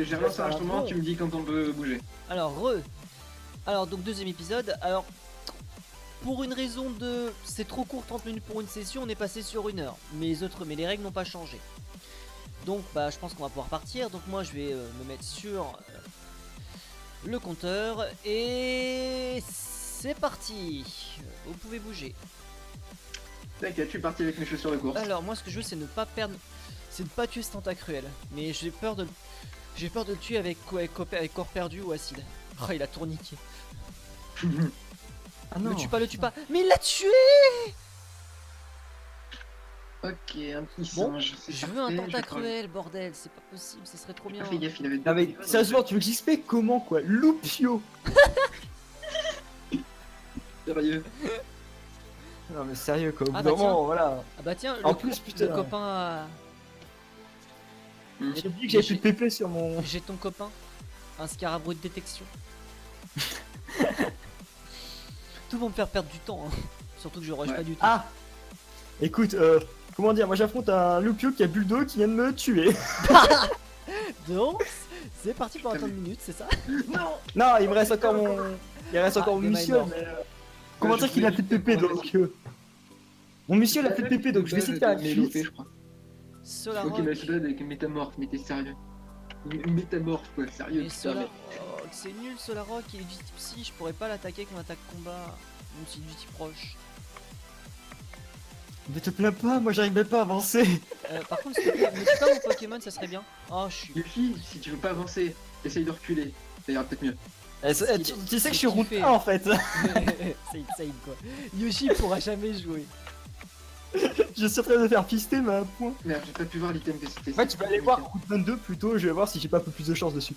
J'ai relancé l'enregistrement, tu me dis quand on peut bouger. Alors donc deuxième épisode. Alors pour une raison de c'est trop court 30 minutes pour une session, on est passé sur 1 heure. Mais les règles n'ont pas changé. Donc bah je pense qu'on va pouvoir partir. Donc moi je vais me mettre sur le compteur et c'est parti. Vous pouvez bouger. T'inquiète, je suis parti avec mes chaussures de course. Alors moi ce que je veux c'est ne pas perdre, c'est ne pas tuer ce tentacruel. Mais j'ai peur de le tuer avec corps perdu ou acide. Oh il a tourniqué. Ah non. Le tue pas. Mais il l'a tué. Ok, un petit Bon, singe. c'est je veux parfait, un tentacruel, bordel, c'est pas possible, ce serait trop J'ai bien. pas fait gaffe, il avait Ah mais deux- sérieusement, tu veux que j'explique comment quoi? Loupio. Sérieux. Non mais sérieux quoi, au Ah bout bah d'un moment, voilà. Ah bah tiens, En plus, putain. le copain J'ai dit que j'avais plus de PP sur mon... j'ai ton copain, un scarabée de détection. Tout va me faire perdre du temps, hein. Surtout que je rush Ouais. pas du tout. Ah. Écoute, comment dire, moi j'affronte un Loupio qui a Bulldog qui vient de me tuer. Donc, c'est parti pour 30 minutes, c'est ça? Non. Non, il me reste encore mon... Il reste encore mon Demain est mission, mort. mais... Comment je dire qu'il a voulais plus de PP juste donc... Mon mission il a plus de PP donc je vais essayer de faire la Mais loupé, fuite. je crois. Solar Ok, mais je donne avec métamorphe, mais t'es sérieux. Métamorphe quoi, sérieux. Et putain, Solar... mais- Oh, c'est nul Solarrock, il est du type psy, je pourrais pas l'attaquer avec mon attaque combat. Même s'il est du type proche. Mais te plains pas, moi j'arrive même pas à avancer. Par contre, s'il te plaît, me tue pas mon Pokémon, ça serait bien. Oh, je suis... Luffy, si tu veux pas avancer, essaye de reculer. Ça ira peut-être mieux. Tu sais que je suis route kiffé. 1 en fait. c'est insane quoi. Yoshi pourra jamais jouer. Je suis en train de faire pister mais à un point. Merde, j'ai pas pu voir l'item que c'était. Ouais, tu peux aller voir route 22 plutôt, je vais voir si j'ai pas un peu plus de chance dessus.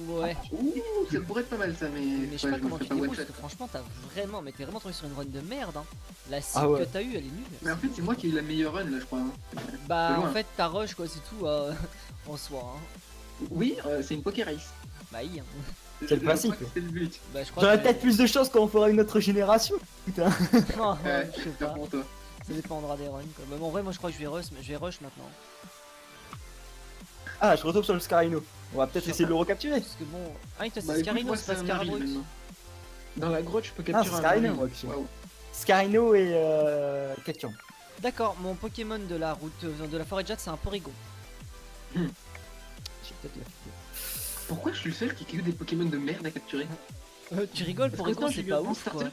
Ouais. Ouh, ça pourrait être pas mal ça, mais. Mais je sais ouais, pas me comment ferai tu pas débrouilles one parce shot. que franchement t'es vraiment tombé sur une run de merde hein. La cible Ah ouais. que t'as eu elle est nulle. Mais en fait, c'est moi qui ai eu la meilleure run là, je crois. Hein. Bah de loin. en fait ta rush quoi c'est tout en soi hein. Oui, c'est une Poké Race. Bah hi, hein. C'est le principe. C'est le but. Bah je crois J'aurais que... peut-être plus de chance quand on fera une autre génération. Putain. Non, Ouais, je sais c'est pas. pour toi. Ça dépendra des runs quoi. Mais bon, en vrai moi je crois que je vais rush maintenant. Ah, je retombe sur le Scarino. On va peut-être Sur- essayer de le recapturer. Parce que bon. Ah il te Bah, c'est écoute, Scarino, moi, c'est pas un Marine, Scarabroix. maintenant. Dans la grotte, je peux Ah, capturer c'est un Scarino, Marine. moi, aussi. Waouh. Scarino et Ketchum. D'accord, mon Pokémon de la route de la forêt de Jade c'est un Porygon. J'ai peut-être la fille. Pourquoi je suis le seul qui a que des Pokémon de merde à capturer? Tu rigoles, Parce que Porygon quand c'est j'ai vu pas un ouf quoi. starter-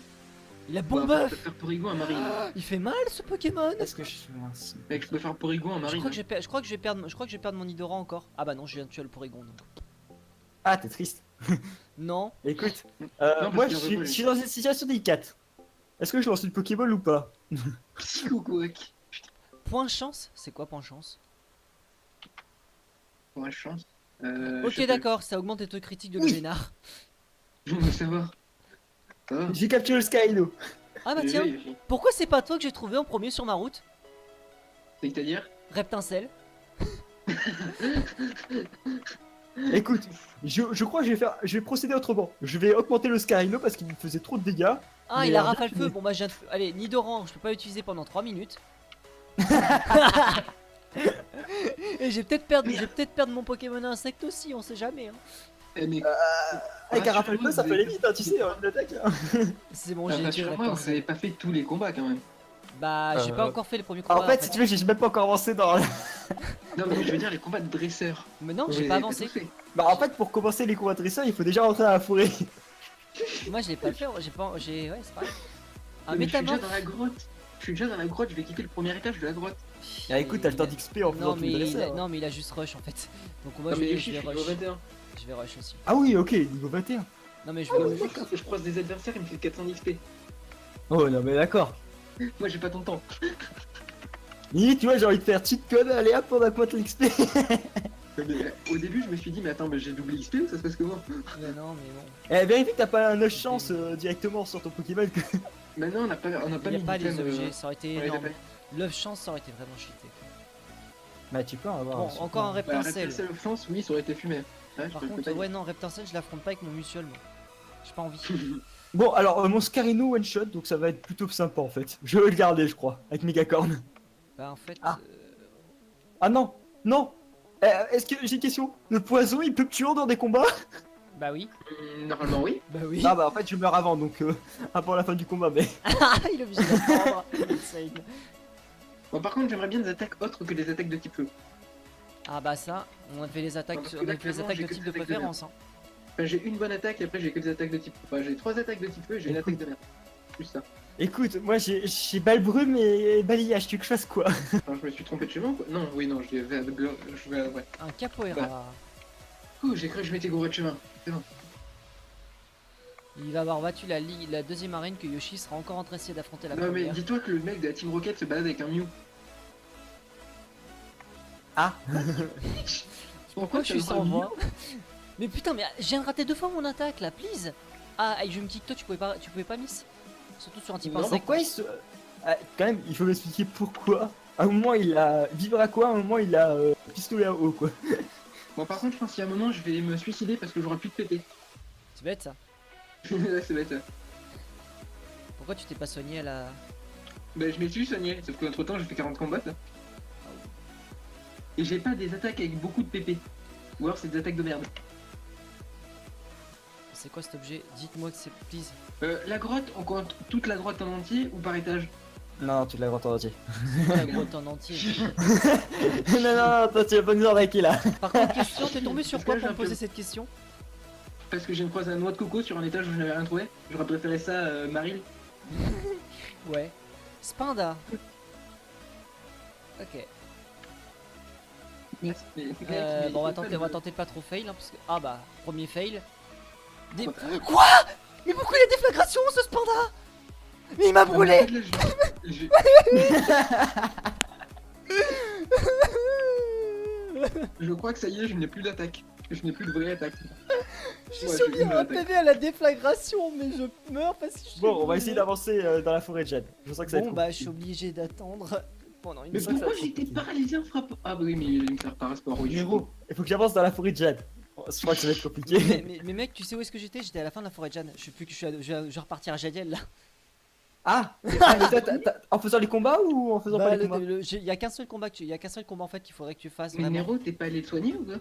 Il a Bah, Bombeuf. je peux faire Porygon à Marine. Il fait mal ce Pokémon. Est-ce que je suis ainsi? Mec, je peux faire Porygon à Je Marine. crois que je vais perdre mon Nidora encore. Ah bah non, je viens de tuer le Porygon donc. Ah, t'es triste. Non. Écoute, parce moi qu'il je y a suis, Rebelle. je suis dans une situation délicate. Est-ce que je lance une Pokéball ou pas? Psycho-Quack. Point chance, c'est quoi point chance? Pour la chance. Ok d'accord, ça augmente les taux critiques de Oui. Léonard. Je veux savoir. Ça va? J'ai capturé le Scarino. Ah bah J'ai tiens, vu, pourquoi c'est pas toi que j'ai trouvé en premier sur ma route? C'est-à-dire? Reptincelle. Écoute, je crois que je vais procéder autrement. Je vais augmenter le Scarino parce qu'il me faisait trop de dégâts. Ah Mais il a alors, rafale feu, mais- bon bah je viens de... Allez, Nidoran, je peux pas l'utiliser pendant 3 minutes. Et je vais peut-être perdre mon Pokémon insecte aussi, on sait jamais hein. Eh, mais Avec un rappel feu, ça peut aller vite, hein, tu sais, une attaque. Hein. C'est bon, j'ai tué rassure-moi, vous Reptincelle. avez pas fait tous les combats quand même. Bah j'ai pas Euh, encore fait les premiers combats. En fait, si tu veux, j'ai même pas encore avancé dans. Non, mais je veux dire les combats de dresseurs. Mais non, Vous j'ai les pas avez avancé. tous fait. Bah, en fait, pour commencer les combats de dresseurs, il faut déjà rentrer dans la forêt. Moi je l'ai pas fait, j'ai pas... Ouais c'est pareil. Un Mais je suis déjà métamorphe. dans la grotte. Je suis déjà dans la grotte, je vais quitter le premier étage de la grotte. Ah, écoute, t'as le temps d'XP en faisant Non tout mais, le dresseur. non mais il a juste rush en fait. Donc moi Non, je mais vais, Yoshi, je je vais suis niveau rush. 21. Je vais rush aussi. Ah oui, ok, niveau 21. Non mais je Ah, vais mais rush. mec, quand je croise des adversaires, il me fait 400 XP. Oh non, mais d'accord. Moi, j'ai pas ton temps. Limite, tu vois, j'ai envie de faire cheat code, allez hop, on a quoi de l'XP. Au début, je me suis dit, mais attends, mais j'ai doublé XP ou ça se passe comment? Mais non mais bon. Eh, vérifie que t'as pas un 9 chance directement sur ton Pokémon. Mais non, on a pas Il n'y a mis pas les d'item, objets, ça aurait été on les a énorme. pas- Love chance ça aurait été vraiment cheaté. Bah, tu peux en avoir. Bon, un, encore un Bah, Reptincelle. Reptincelle of chance, oui, ça aurait été fumé. Ouais, je Par peux le contre, payer. ouais non, Reptincelle je l'affronte pas avec mon Mutual moi. J'ai pas envie. Bon, alors, mon Scarino one shot, donc ça va être plutôt sympa en fait. Je vais le garder, je crois, avec Megacorn. Bah en fait... Ah. Ah non, non. Est-ce que j'ai une question? Le poison il peut me tuer dans des combats? Bah oui. Normalement, oui. Bah oui. Ah bah en fait je meurs avant donc avant la fin du combat mais. Il est obligé d'apprendre. Insane. Bon, par contre, j'aimerais bien des attaques autres que des attaques de type feu. Ah bah ça, on a fait les attaques, Parce que on là, a fait les clairement, attaques j'ai de que type des de attaques de préférence. Hein. Enfin, j'ai une bonne attaque et après j'ai que des attaques de type. Enfin, j'ai 3 attaques de type feu et j'ai une attaque de merde. Plus ça. Écoute, moi j'ai Balbrume et balayage, tu veux que je fasse quoi? Enfin, je me suis trompé de chemin quoi. Non, oui, non, je vais. Ouais. Un capoeira. Ouh, j'ai cru que je m'étais gouré de chemin. C'est bon. Il va avoir battu la deuxième arène que Yoshi sera encore en train d'essayer d'affronter la Non, mais première. dis-toi que le mec de la Team Rocket se balade avec un Mew. Ah. Pourquoi je suis t'as sans un voix? Mais putain, mais j'ai viens de rater 2 fois mon attaque là, please. Ah, je me dis que toi tu pouvais pas miss. Surtout sur un type Non, insecte. Pourquoi il se. Ah, quand même, il faut m'expliquer pourquoi. À un moment il a vivre à quoi, à un moment il a pistolet à eau quoi. Bon, par contre, je pense qu'il y a un moment, je vais me suicider parce que j'aurai plus de PP. C'est bête ça. Ouais, c'est bête. Pourquoi tu t'es pas soigné à la. Bah, je m'y suis soigné, sauf qu'entre temps, j'ai fait 40 combats. Là. Et j'ai pas des attaques avec beaucoup de PP. Ou alors, c'est des attaques de merde. C'est quoi cet objet? Dites-moi que c'est. Please. La grotte, on compte toute la grotte en entier ou par étage? Non, tu l'as en entier. La grotte en entier. non, toi tu vas pas nous arnaquer là. Par contre, question, t'es tombé sur Parce quoi que pour j'ai me un peu- poser cette question? Parce que j'ai une croise à noix de coco sur un étage où je n'avais rien trouvé. J'aurais préféré ça, Maril. Ouais. Spinda. Ok. Merci. Bon, on va tenter de pas trop fail, hein, parce que... Ah bah, premier fail. Des... Quoi Quoi? Mais pourquoi il y a des déflagration, ce Spinda? Mais il m'a brûlé. Je crois que ça y est, je n'ai plus d'attaque. Je n'ai plus de vraie attaque. J'ai Ouais, sûr j'ai qu'il y une a un attaque. PV à la déflagration, mais je meurs parce que je suis Bon, on va brûlé. essayer d'avancer dans la forêt de Jade. Je sens que ça va Bon être bah, je suis obligé d'attendre pendant une Mais ça que ça pourquoi va être j'étais compliqué. paralysé en frappant? Ah bah oui, mais il me sert par un sport, oui. Héros, il faut que j'avance dans la forêt de Jade. Je crois que ça va être compliqué. mais mec, tu sais où est-ce que j'étais? J'étais à la fin de la forêt de Jeanne. Je sais plus que je vais repartir à Jadiel là. Ah, mais toi, en faisant les combats ou en faisant Bah, pas les combats? il y a qu'un seul combat il y a qu'un seul combat en fait qu'il faudrait que tu fasses Mais vraiment. Nero, t'es pas allé te soigner ou quoi?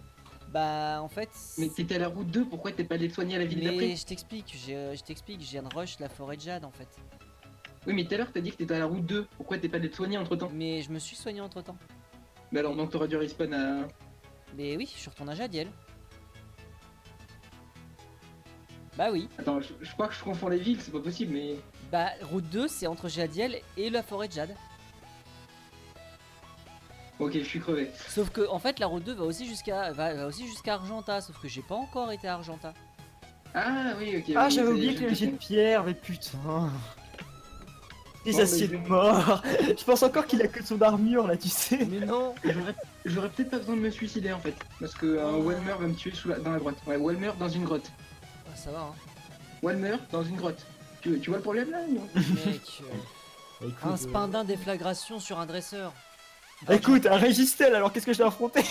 Bah en fait. Mais t'étais à la route 2, pourquoi t'es pas allé te soigner à la ville d'après? Mais je t'explique, je viens de rush la forêt de Jade en fait. Oui, mais tout à l'heure t'as dit que t'étais à la route 2, pourquoi t'es pas allé te soigner entre temps? Mais je me suis soigné entre temps. Bah alors, donc t'aurais dû respawn à. Mais oui, je suis retourné à Jadiel. Bah oui. Attends, je crois que je confonds les villes, c'est pas possible, mais. Bah route 2 c'est entre Jadiel et la forêt de Jade. Ok, je suis crevé. Sauf que en fait la route 2 va aussi jusqu'à Argenta, sauf que j'ai pas encore été à Argenta. Ah oui, ok. Ah, oui, j'avais ça y est, oublié j'ai que le jet de compris. pierre, mais putain. Les Bon, aciers mais- de mort. Je pense encore qu'il a que son armure là, tu sais. Mais non. J'aurais peut-être pas besoin de me suicider en fait. Parce que Walmer va me tuer dans la grotte. Ouais, Walmer dans une grotte. Ah, ça va hein. Walmer dans une grotte. Tu vois le problème là non? Mec, un spindin déflagration sur un dresseur. Écoute, un Régistel, alors qu'est-ce que je dois affronter?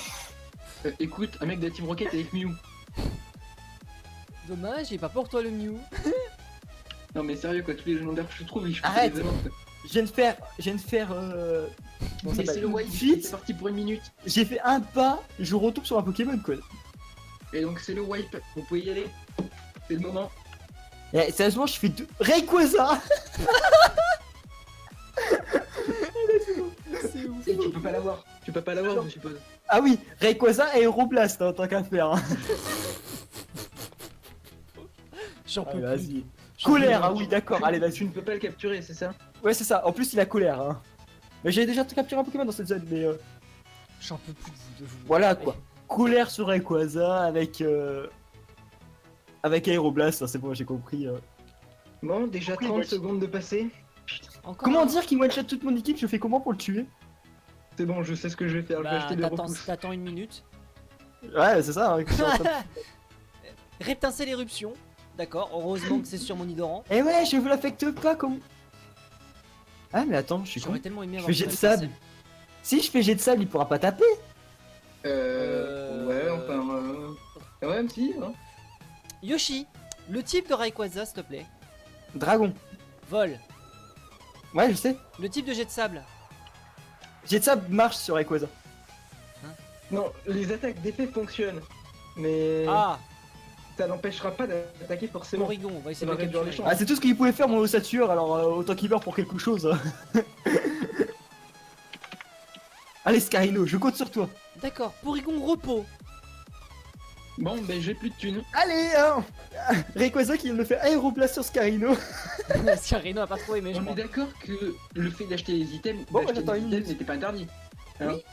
Écoute, un mec de la Team Rocket avec Mew. Dommage, j'ai pas pour toi le Mew. Non mais sérieux quoi, tous les légendaires que je trouve, ils font Arrête. des erreurs, quoi. Je viens de faire. Comment ça Mais c'est s'appelle le wipe, Vite. c'est parti pour une minute. J'ai fait un pas, je retombe sur un Pokémon quoi. Et donc c'est le wipe, vous pouvez y aller. C'est le moment. Et sérieusement, je fais deux. Rayquaza. C'est ouf. Et tu peux pas l'avoir. Tu peux pas l'avoir, je suppose. Ah oui, Rayquaza et Aéroblast en tant qu'affaire. Hein. J'en peux Ah, plus. vas-y. Colère, ah oui, d'accord, allez, Tu vas-y. ne peux pas le capturer, c'est ça? Ouais, c'est ça, en plus il a colère. Hein. Mais j'ai déjà capturé un Pokémon dans cette zone, mais J'en peux plus de vous. voilà quoi. Colère sur Rayquaza avec. Avec Aéroblast, hein, c'est bon, j'ai compris. Bon, déjà Pourquoi 30 il va- secondes de passé. Encore Comment un. dire qu'il one-shot toute mon équipe? Je fais comment pour le tuer? C'est bon, je sais ce que je vais faire, je vais Bah, acheter des repousses. t'attends une minute. Ouais, c'est ça. Hein, que je suis en train de- Reptincelle éruption. D'accord, heureusement que c'est sur mon Nidoran. Eh ouais, je vous l'affecte pas comme. Ah, mais attends, je suis con. J'aurais tellement aimé Je avoir fais une jet de reptincelle. sable. Si je fais jet de sable, il pourra pas taper. Ouais, enfin. Ouais, si, hein. Yoshi, le type de Rayquaza, s'il te plaît. Dragon. Vol. Ouais, je sais. Le type de jet de sable. Jet de sable marche sur Rayquaza. Non, les attaques d'effet fonctionnent. Mais Ah, ça n'empêchera pas d'attaquer forcément. Morrigan, on va essayer Ça de va le réduire les capturer. chances. Ah, c'est tout ce qu'il pouvait faire mon ossature, alors autant qu'il meure pour quelque chose. Allez, Scarino, je compte sur toi. D'accord, Porygon repos. Bon, ben j'ai plus de thunes. Allez, hein. Rayquaza qui vient de faire Aéroblast sur Scarino. Scarino a pas trop aimé, je On crois. est d'accord que le fait d'acheter les items, Bon, d'acheter j'attends des une items minute. n'était pas interdit. Hein Oui.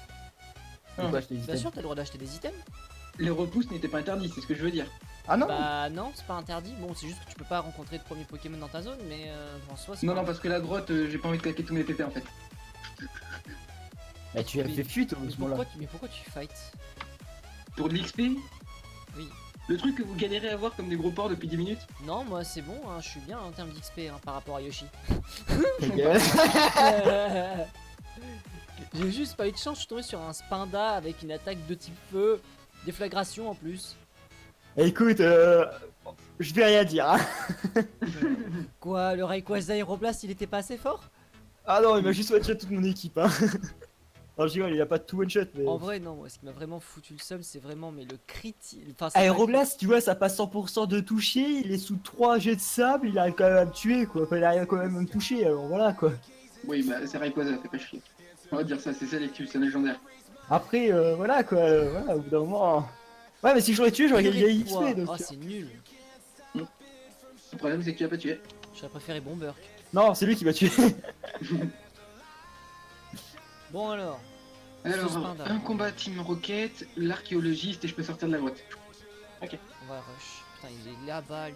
Non, Bah, je t'ai dit. Bien sûr, t'as le droit d'acheter des items. les repousses n'étaient pas interdits, c'est ce que je veux dire. Ah non Bah non, c'est pas interdit. Bon, c'est juste que tu peux pas rencontrer de premier Pokémon dans ta zone, mais en soi, c'est Non, pas- non, parce que la grotte, j'ai pas envie de claquer tous mes pépés en fait. Bah, tu as Mais- fait fuite Mais au moment-là. pourquoi tu fights? Pour de l'XP, Oui. le truc que vous galérez à voir comme des gros porcs depuis 10 minutes. Non, moi c'est bon, hein, je suis bien en termes d'XP par rapport à Yoshi. Ta gueule. J'ai juste pas eu de chance, je suis tombé sur un Spinda avec une attaque de type feu, déflagration en plus. Écoute, je vais rien dire. Hein. Quoi, le Rayquaza Aéroblast il était pas assez fort? Ah non, il m'a juste one-shot toute mon équipe. Hein. Non, je rigole, il a pas de tout one-shot. Mais... En vrai, non, moi ce qui m'a vraiment foutu le seum, c'est vraiment mais le crit. Enfin, c'est Aéroblast, tu vois, ça passe 100% de toucher, il est sous 3 jets de sable, il arrive quand même à me tuer quoi. Enfin, il arrive quand même à me toucher, alors voilà quoi. Oui, bah c'est Rayquaza, fais pas chier. On va dire ça, c'est sélectif, c'est légendaire. Après, voilà quoi, voilà, au bout d'un moment. Ouais, mais si j'aurais tué, j'aurais gagné Purée de XP. poids. Donc... Oh, c'est nul. Le problème, c'est que tu l'as pas tué. J'aurais préféré Bomberk. Non, c'est lui qui m'a tué. Bon alors, Alors, Spinda. un combat Team Rocket, l'archéologiste et je peux sortir de la grotte. on va rush. Putain, il est là-bas, lui.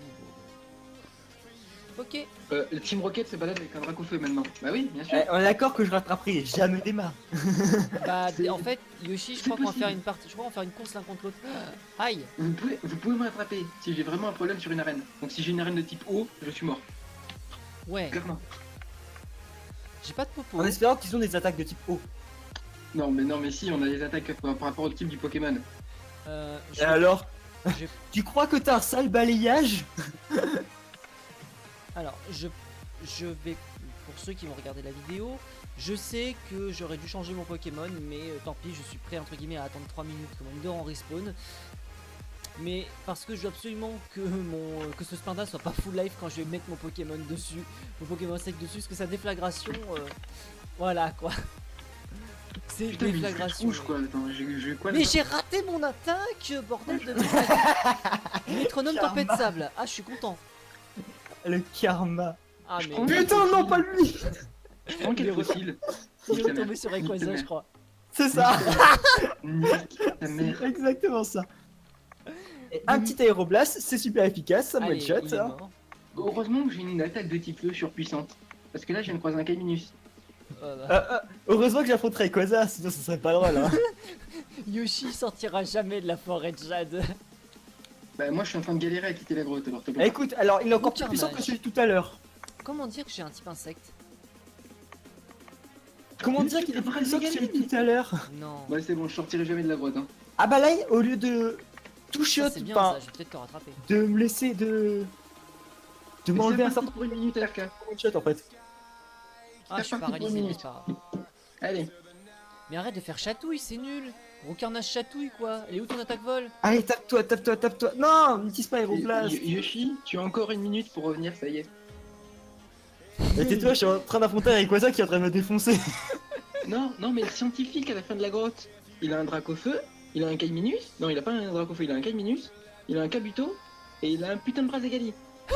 Ok. Le Team Rocket se balade avec un drac au feu maintenant. Bah oui, bien sûr. Eh, on est d'accord que je rattraperai jamais des mains. Bah, C'est- en fait, Yoshi, je c'est crois qu'on va possible. faire une partie. Je crois qu'on va faire une course l'un contre l'autre. Aïe. Vous pouvez me rattraper si j'ai vraiment un problème sur une arène. Donc si j'ai une arène de type eau, je suis mort. Ouais. Clairement. J'ai pas de popo. En espérant qu'ils ont des attaques de type eau. Non mais si, on a des attaques par rapport au type du Pokémon. Je- Et alors je- Tu crois que t'as un sale balayage? Alors, je vais, pour ceux qui vont regarder la vidéo, je sais que j'aurais dû changer mon Pokémon, mais tant pis, je suis prêt entre guillemets à attendre 3 minutes que mon Nidoran respawn. Mais parce que je veux absolument que ce Spinda soit pas full life quand je vais mettre mon Pokémon dessus, mon Pokémon sec dessus, parce que sa déflagration, voilà quoi. C'est Putain, mais il fait déflagration. rouge quoi. Attends, j'ai quoi Mais là j'ai raté mon attaque, bordel de Métronome Karma. tempête de sable. Ah, je suis content. Le karma. Ah, Je mais prends- Putain, non, pas lui. Je prends quel Il est fossile il est Nique ta retombé mère. sur Nique ta Rayquaza, mère. je crois. C'est ça. Nique ta mère. C'est exactement ça. Et un petit aéroblast, c'est super efficace, ça me Allez, one-shot. il est hein. mort. Heureusement que j'ai une attaque de type feu surpuissante. Parce que là, je viens de croiser un Caminus. Bah. Heureusement que j'affronterai Rayquaza, sinon ça serait pas drôle. Hein. Yoshi sortira jamais de la forêt de Jade. Bah moi, je suis en train de galérer à quitter la grotte. Alors, Eh, écoute, alors il est encore plus Aucun puissant que âge. celui de tout à l'heure. Comment dire que j'ai un type insecte? Comment Mais dire tu qu'il est plus devrais puissant que le celui de gagner. tout à l'heure? Non. Ouais, c'est bon, je sortirai jamais de la grotte. Hein. Ah bah là, au lieu de tout Ça, shot, c'est bien enfin, ça, je vais peut-être te rattraper. de me laisser de m'enlever un certain pour une minute, RK. one-shot en fait. Ah, C'est je suis parti pour paralysé, une mais minute. c'est pas grave. Allez. Mais arrête de faire chatouille, c'est nul. Rocarnage chatouille quoi. Elle est où ton attaque vol? Allez, tape-toi, tape-toi, tape-toi. Non, n'utilise pas Aéroblast. Yoshi, tu as encore une minute pour revenir, ça y est. Et tais-toi, je suis en train d'affronter Rayquaza qui est en train de me défoncer. Non, mais le scientifique à la fin de la grotte, il a un drac au feu, il a un Caminus. Non, il a pas un drac au feu, il a un Caminus, il a un Kabuto, et il a un putain de bras égali. Non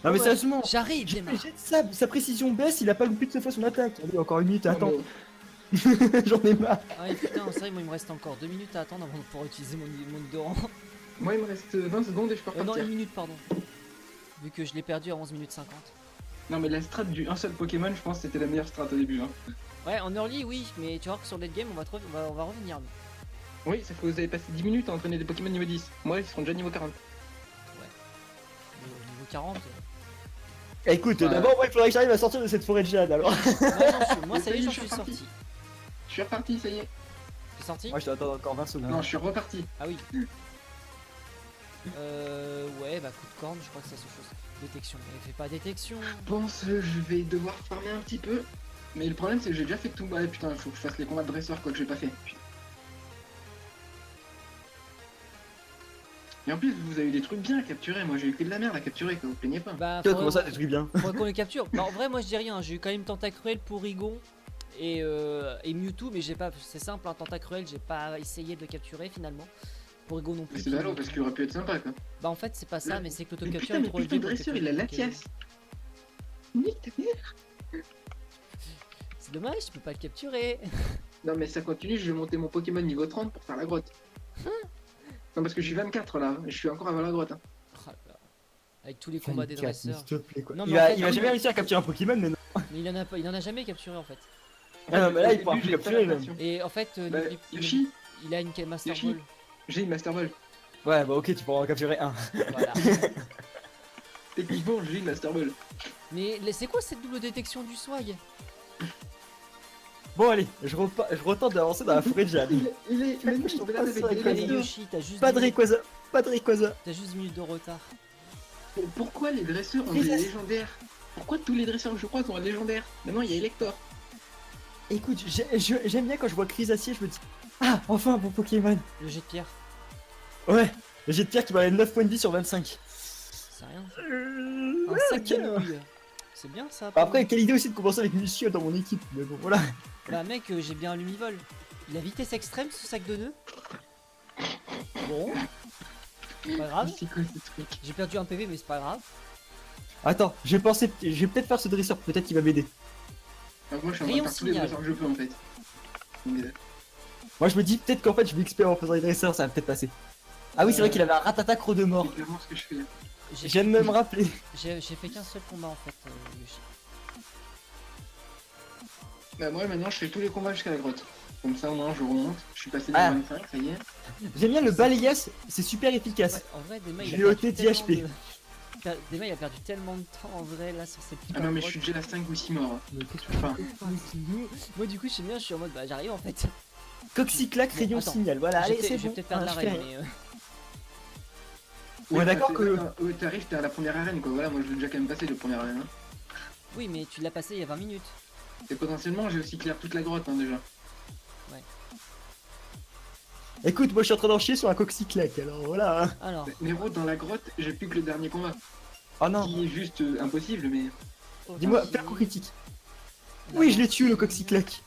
mais Ouais, sérieusement, J'arrive, j'ai démarre. sa précision baisse, il a pas loupé de cette fois son attaque. Allez, encore une minute, Non, attends. mais J'en ai marre. Ah ouais, putain, c'est vrai, moi il me reste encore 2 minutes à attendre avant de pouvoir utiliser mon Nidoran. moi, il me reste 20 secondes et je peux Non, repartir. 1 minute, pardon. Vu que je l'ai perdu à 11 minutes 50. Non, mais la strat du un seul Pokémon, je pense que c'était la meilleure strat au début. Hein. Ouais, en early, oui, mais tu vois que sur le late game, on va revenir. Oui, sauf que vous avez passé 10 minutes à entraîner des Pokémon niveau 10. Moi, ils seront déjà niveau 40. Mais au niveau 40. Écoute, Ouais. d'abord, moi il faudrait que j'arrive à sortir de cette forêt de jade alors. Moi, ça y est, j'en je suis suis reparti. sorti. Je suis reparti, ça y est. T'es sorti? Moi je dois attendre encore 20 secondes. Non, je suis reparti. Ah oui. Ouais, bah coup de corne, je crois que c'est la seule chose. Détection, elle fait pas détection. Je pense que je vais devoir farmer un petit peu. Mais le problème, c'est que j'ai déjà fait tout. Ouais, putain, faut que je fasse les combats de dresseurs, quoi, que j'ai pas fait. Putain. Et en plus, vous avez eu des trucs bien à capturer. Moi, j'ai eu que de la merde à capturer, quoi. Vous plaignez pas. Bah, Toi, comment ça, des trucs bien? faudrait qu'on les capture. Bah, en vrai, moi je dis rien. J'ai eu quand même Tentacruel pour Rigon et Mewtwo, mais j'ai pas. C'est simple, un Tentacruel, j'ai pas essayé de le capturer finalement. Pour Rigon non Mais plus. c'est ballot parce qu'il aurait pu être sympa, quoi. Bah, en fait, c'est pas ça, mais c'est que Mais l'autocapture putain, est mais trop putain, élevé le pour dresseur, il a la capturer. pièce. Nique ta mère. C'est dommage, je peux pas le capturer. Non, mais ça continue, je vais monter mon Pokémon niveau 30 pour faire la grotte. Non, parce que je suis 24 là, et je suis encore avant la grotte. Hein. Oh là. Avec tous les combats des 24, mais dresseurs. s'il te plaît, quoi. Non, mais Il en va, fait, il va jamais réussir à capturer un Pokémon, mais non. Mais il en a pas, il en a jamais capturé en fait. Ah non, mais là, Au il pourra début, plus j'ai pas capturer, la même. version. Et en fait, Bah, Yoshi, il a une Master Yoshi. Ball. j'ai une Master Ball. Ouais, bah ok, tu pourras en capturer un. Voilà. Techniquement, j'ai une Master Ball. Mais c'est quoi cette double détection du swag? Bon, allez, je retente d'avancer dans la forêt de Jade. Il est je tombé là avec des Allez, Allez dresseurs. Yoshi, t'as juste, Pas de Rayquaza, pas de Rayquaza. t'as juste 10 minutes de retard. Pourquoi les dresseurs ont des légendaires? Pourquoi tous les dresseurs que je croise ont un légendaire? Maintenant, il y a Elector. Écoute, j'aime bien quand je vois Chrysacier, je me dis ah, enfin un bon Pokémon. Le jet de pierre, Ouais, le jet de pierre qui m'enlève 9 points de vie sur 25. c'est rien. Un Ouais, sac ok. de nouilles. C'est bien ça. Bah après, quelle idée aussi de commencer avec Lucio dans mon équipe, mais bon, voilà. Bah mec, j'ai bien un lumivol. Il a vitesse extrême ce sac de nœuds. Bon. Pas grave. C'est quoi ce truc? J'ai perdu un PV mais c'est pas grave. Attends, j'ai pensé, je vais peut-être faire ce dresseur, peut-être qu'il va m'aider. Donc moi, je suis en train de Rayon faire tous les signal. dresseurs que je peux en fait. Mais, Moi je me dis peut-être qu'en fait je vais XP en faisant les dresseurs, ça va peut-être passer. Ah oui, c'est vrai qu'il avait un Ratata Croc de mort. c'est clairement ce que je fais là. J'aime même rappeler. J'ai fait qu'un seul combat en fait. Yoshi. Bah moi maintenant je fais tous les combats jusqu'à la grotte. Comme ça au moins je remonte, je suis passé dans Ah. 25, ça y est. J'aime bien le balayage, c'est super efficace. Ouais, en vrai, Dema Je il a l'ai perdu ôté 10 tellement HP. Dema il a perdu tellement de temps en vrai là sur cette Ah putain non de mais je suis grotte. déjà à 5 ou 6 morts. Mais qu'est-ce que Enfin, Moi du coup je sais bien, je suis en mode bah j'arrive en fait. Coxyclac, Bon, rayon attends. signal, voilà, allez, Je vais c'est je vais bon. peut-être perdre Ah, la je fais reine rien. mais Ouais, d'accord que. Ouais, t'arrives, t'es à la première arène quoi, voilà, moi je l'ai déjà quand même passé le premier arène. Hein. oui mais tu l'as passé il y a 20 minutes. Et potentiellement j'ai aussi clear toute la grotte hein, déjà. Écoute, moi je suis en train d'en chier sur un Coxyclac, alors voilà. Hein. Alors, Nero dans la grotte, j'ai plus que le dernier combat. Oh non, Qui est juste impossible mais. dis-moi, Yoshi, faire coup critique. la Oui, je l'ai tué le Coxyclac.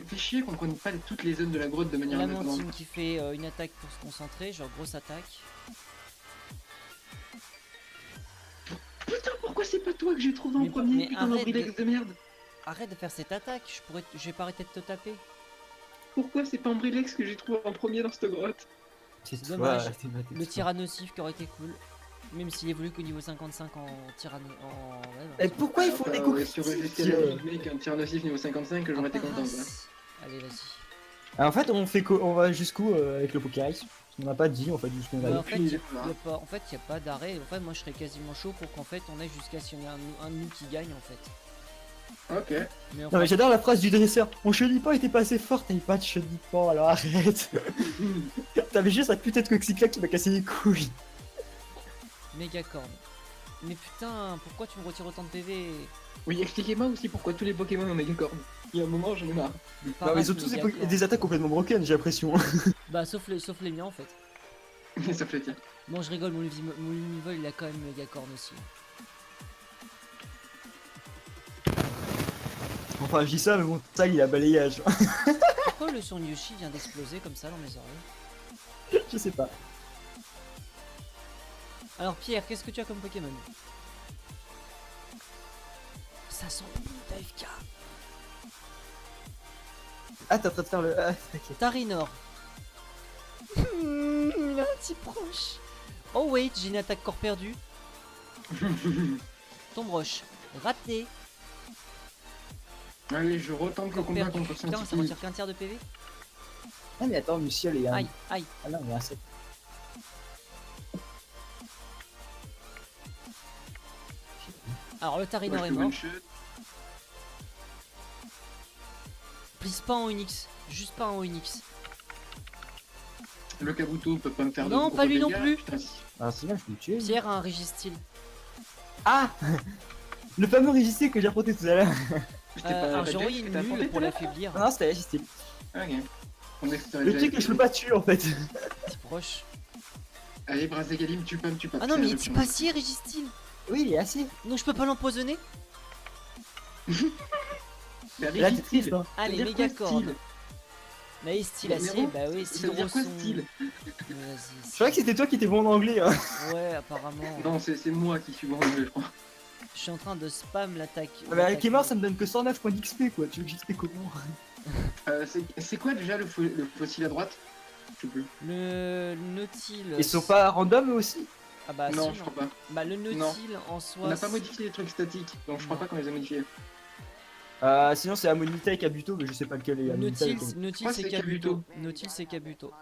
Fait chier qu'on connaisse pas toutes les zones de la grotte de manière La indépendante. Mantine qui fait une attaque pour se concentrer, genre grosse attaque. Putain pourquoi c'est pas toi que j'ai trouvé en Mais premier, putain arrête d'Ambrilex de merde. Arrête de faire cette attaque, je vais pas arrêter de te taper. Pourquoi c'est pas Ambrilex que j'ai trouvé en premier dans cette grotte? C'est dommage. Le Tyrannosif qui aurait été cool. Même s'il évolue qu'au niveau 55 en Tyranno. Et pourquoi il faut des coups Sur critiques mec, un Tyrannosif niveau 55 que j'aurais été content quoi. Allez, vas-y. En fait, on va jusqu'où avec le Pokérace? On n'a pas dit en fait jusqu'où on Ouais, va. en fait, aucune y idée, a voilà. pas, en fait, y a pas d'arrêt. En fait, moi, je serais quasiment chaud pour qu'en fait, on aille jusqu'à si on a un de nous qui gagne en fait. Ok. Mais Non enfin, mais j'adore la phrase du dresseur. Mon chenipan était pas assez fort, t'avais pas de chenipan, alors arrête. T'avais juste un putain de Coxyclac qui m'a cassé les couilles. méga corne. Mais putain, pourquoi tu me retires autant de PV? Oui, expliquez-moi aussi pourquoi tous les Pokémon ont mégacorne. Il y a un moment, j'en ai marre. Non mais ils ont tous des attaques complètement broken, j'ai l'impression. Bah, sauf les miens en fait. Ça fait tiens. Bon, je rigole, mon Lumivol il a quand même méga corne aussi. Enfin, je dis ça, mais bon, ça il a balayage. Pourquoi le son de Yoshi vient d'exploser comme ça dans mes oreilles? Je sais pas. Alors, Pierre, qu'est-ce que tu as comme Pokémon? Ça sent bon, TFK. Ah, t'es en train de faire le. Ah, ok. Tarinor. Il a un petit proche. Oh wait, j'ai une attaque corps perdu. Tombe roche. Raté. Allez, je retente le Corps combat perdu. contre Putain, ça Scientifique. retire qu'un tiers de PV. Ah, mais attends, Luciole est un. Aïe, aïe. Ah non, mais un 7. Alors le Ouais, Tarinor je est fais mort. one shot. Please pas en Unix. Juste pas en Unix. Le Kabuto peut pas me faire de Non, gros pas lui non dégâts. plus. Putain, si. Ah, c'est bien, je peux le tuer. Pierre a un Régistyle. Ah Le fameux régissé que j'ai affronté tout à l'heure. C'était pas Alors pas j'ai Jack envoyé que une t'as affronté nulle pour tout à l'heure l'affaiblir. Non, c'était Régistile. Ah, ok. On dirait que c'était Le déjà truc est que je peux été- pas tuer en fait. C'est proche. Allez, Brazegalim, tu pas, Ah non, mais il est pas si Régistile. Oui, il est assez. Donc je peux pas l'empoisonner. Là, t'es triste, hein. Allez, méga corne. Mais style Mais acier, bon, bah oui, Ça style veut dire quoi, rosson. style? Vas-y. Je croyais que c'était toi qui étais bon en anglais. Hein. Ouais, apparemment. Non, c'est moi qui suis bon en anglais, je crois. Je suis en train de spam l'attaque. Ah bah, avec Emma, ça me donne que 109 points d'XP quoi. Tu veux que j'XP comment? C'est quoi déjà le fossile à droite? Je sais plus. Le Nautil. Ils sont pas random eux aussi? Ah bah Non, si, je crois pas. Bah le Nautil Non. en On soi. n'a pas modifié les trucs statiques, donc je crois Non. pas qu'on les a modifiés. Sinon c'est Amonita et Kabuto, mais je sais pas lequel est Amonita. Nautil Moi, c'est c'est Kabuto. Nautil c'est Kabuto.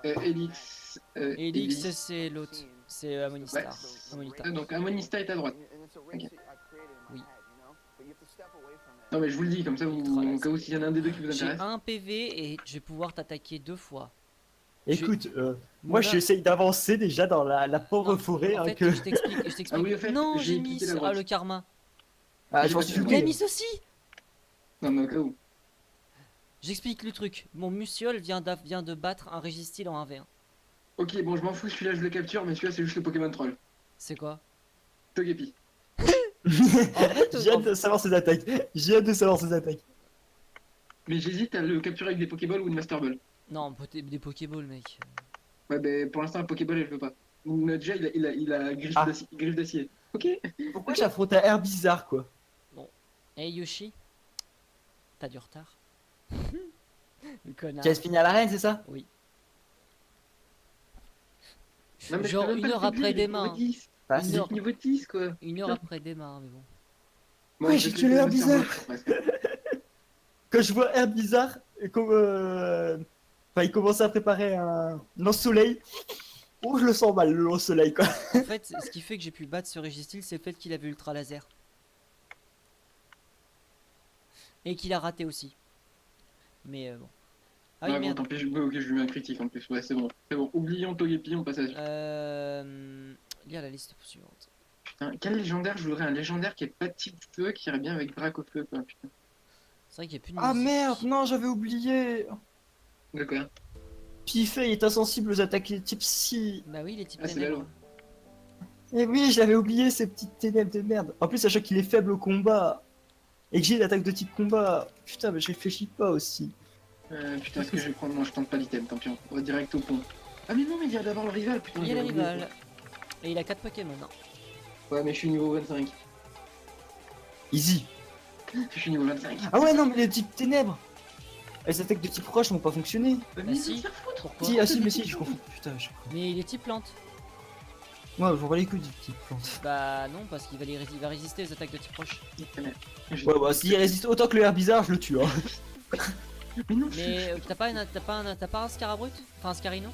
Elix. Elix c'est l'autre. C'est Amonistar. Ouais. Amonita. Donc Amonista est à droite. Oui. Non mais je vous le dis, comme ça, Ultra au cas où s'il y en a un des deux qui vous J'ai intéresse. 1 PV et je vais pouvoir t'attaquer 2 fois. Écoute, Mon moi gars- j'essaye d'avancer déjà dans la pauvre Non, forêt. En hein, fait, que... je t'explique. Ah oui, au fait, non, j'ai j'ai mis quitté la grotte. le karma. Ah, je J'ai m'en pas suis fait douté. Yanis aussi. Non mais au cas où. J'explique le truc. Mon Musiole vient de battre un Régistile en 1v1. Ok, bon, je m'en fous, celui-là je le capture, mais celui-là c'est juste le Pokémon Troll. C'est quoi? Togepi. En vrai, J'ai hâte de savoir ses attaques. J'ai hâte de savoir ses attaques. Mais j'hésite à le capturer avec des Pokéballs ou une Master Ball. Non, des Pokéballs, mec. Ouais, mais pour l'instant, un Pokéball, elle veut pas. Déjà, il a Ah. griffe d'acier. Ok. Pourquoi j'affronte un air bizarre quoi? Hey Yoshi, t'as du retard. Le connard. Qui a fini à l'arène, c'est ça? Non, mais Genre je peux même une pas heure le après faiblir, des mains. il est niveau 10. Ah, Une si. Il heure. est niveau 10, quoi. Une heure après des mains, mais bon. Bon, Ouais, je j'ai vais tué le te air laisser faire bizarre. moi, presque. Quand je vois air bizarre, et comme enfin, il commence à préparer un lance-soleil. Oh, je le sens mal le lance-soleil quoi. En fait, ce qui fait que j'ai pu battre ce Régistile, c'est le fait qu'il avait Ultra Laser. Et qu'il a raté aussi. Mais bon. Ah oui, Ouais, bon, merde. tant pis, ok, je lui mets un critique en plus. Ouais, c'est bon. C'est bon, oublions Togepi, on passe à la suite. Lire la liste suivante. Putain, quel légendaire? Je voudrais un légendaire qui est pas type feu, qui irait bien avec Dracofeu, quoi. Putain. C'est vrai qu'il n'y a plus de Ah musique. merde, non, j'avais oublié. De quoi? Pifey est insensible aux attaques type psy. Bah oui, les types Ah, c'est ténèbres. belle, Eh oui, je l'avais oublié ces petites ténèbres de merde. En plus, sachant qu'il est faible au combat et que j'ai l'attaque de type combat, putain, mais je réfléchis pas aussi. Putain, est-ce que je vais prendre? Non, je tente pas l'item, tant pis, on va direct au pont. Ah, mais non, mais il y a d'abord le rival, putain. Il y a le j'avais oublié, rival. Et il a 4 Pokémon. Hein. quoi. Ouais, mais je suis niveau 25. Easy. Je suis niveau 25. Ah ouais, non, mais les types ténèbres. Les attaques de type roche vont pas fonctionner. Bah si. Pourquoi? Si, ah si, mais si, je confonds. Putain, je confonds. Mais il est type plante. Moi, je vois les coups du type plante. Bah non, parce qu'il va, il va résister aux attaques de type roche. Ouais, bah, s'il résiste autant que le air bizarre, je le tue, hein. Mais non, Mais t'as pas un Scarabrut? Enfin un Scarino?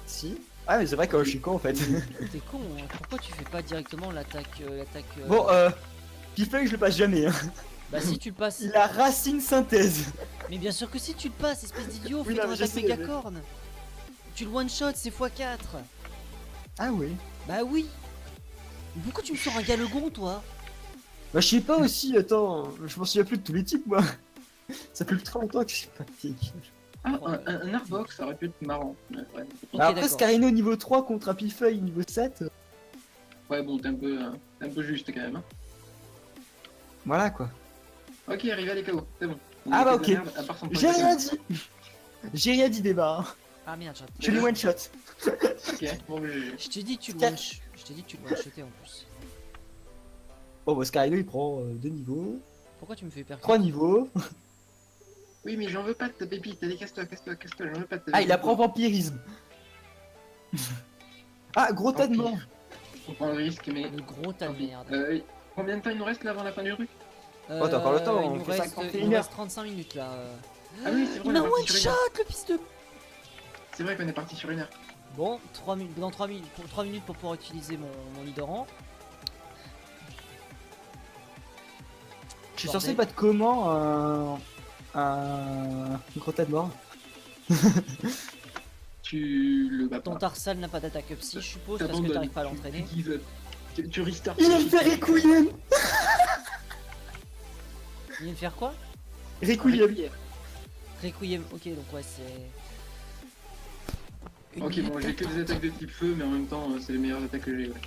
Si. Ah, mais c'est vrai que je suis con en fait. T'es con, hein. Pourquoi tu fais pas directement l'attaque Bon, Pifey, je le passe jamais, hein. Bah si tu le passes. Il a racine synthèse. Mais bien sûr que si tu le passes, espèce d'idiot, Oui, fais non, ton mais je attaque sais, méga mais- corne. Tu le one shot, c'est x4. Ah oui. Bah oui. Mais pourquoi tu me sors un Galegon toi? Bah, je sais pas aussi, attends, je m'en souviens plus de tous les types, moi. Ça fait très longtemps que je sais pas qui. Ah, un Arbox, ça aurait pu être marrant. Ouais, ouais. Ok, Après, d'accord. Scarino niveau 3 contre un Pifey niveau 7. Ouais, bon, t'es un peu juste quand même. Hein. Voilà quoi. Ok, rival est KO, c'est bon. Ah, bah, Il a ok. fait de la merde, à part son J'ai point de rien dit. J'ai rien dit débat. Hein. Ah merde, Je l'ai one shot. Ok, bon, GG. je t'ai dit que tu le Scar- one je t'ai dit que tu le one shotais en plus. Oh, bah, Scarino il prend 2 niveaux, Pourquoi tu me fais perdre 3 niveaux. Oui, mais j'en veux pas de ta pépite, allez, casse-toi, j'en veux pas de ta Ah, il pépite. apprend vampirisme. Ah, gros tas de Vampire. mort. On prend le risque, mais. Le gros tas de merde. Combien de temps il nous reste là avant la fin du truc? Oh, t'as encore le temps, il on nous fait reste, 51 il nous heures. reste 35 minutes là. Ah oui, c'est vrai, Il m'a on est one parti sur une heure. shot le fils de. C'est vrai qu'on est parti sur une heure. Bon, 3 minutes, dans 3 minutes, pour 3 minutes pour pouvoir utiliser mon Nidoran. Je suis Bordel. censé battre comment un gros tas de mort. Tu le bats Ton pas. Tarsal n'a pas d'attaque psy, je suppose, parce que T'abandonnes. t'arrives pas à l'entraîner. Tu give up. Tu restart. Il va me faire écouiller. Il vient de faire quoi? Requiem. Requiem, ok, donc ouais, c'est. Une Ok, bon, j'ai que des attaques de type feu, mais en même temps, c'est les meilleures attaques que j'ai. Ouais.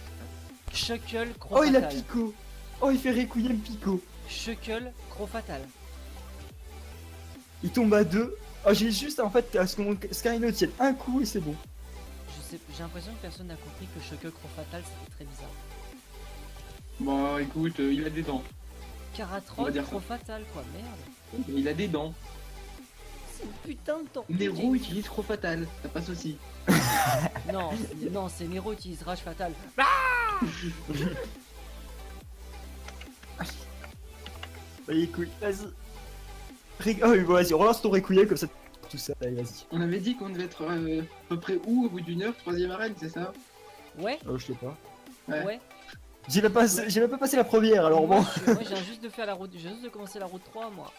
Shuckle, Oh, il a Crofatal. Pico. Oh, il fait Requiem Pico. Shuckle, Crofatal. Il tombe à 2. Oh, j'ai juste en fait à ce que mon Scarino tienne un coup et c'est bon. J'ai l'impression que personne n'a compris que Shuckle, Crofatal c'était très bizarre. Bon, écoute, il a des dents. On Karatron, va dire ça. Crofatal, quoi, merde. Il a des dents. C'est une putain de tortue. Nero utilise trop fatal, ça passe aussi. Non, non, c'est Nero utilise Rage Fatal. Vas-y, couille, vas-y. Oh, bon, vas-y, relance ton Requiem comme ça tout ça. Allez, vas-y. On avait dit qu'on devait être à peu près où au bout d'une heure, troisième arène, c'est ça? Ouais, Oh, je sais pas. Ouais. ouais. J'ai même pas passé la première alors moi, bon. moi, je viens juste de faire la route, je viens juste de commencer la route 3, moi.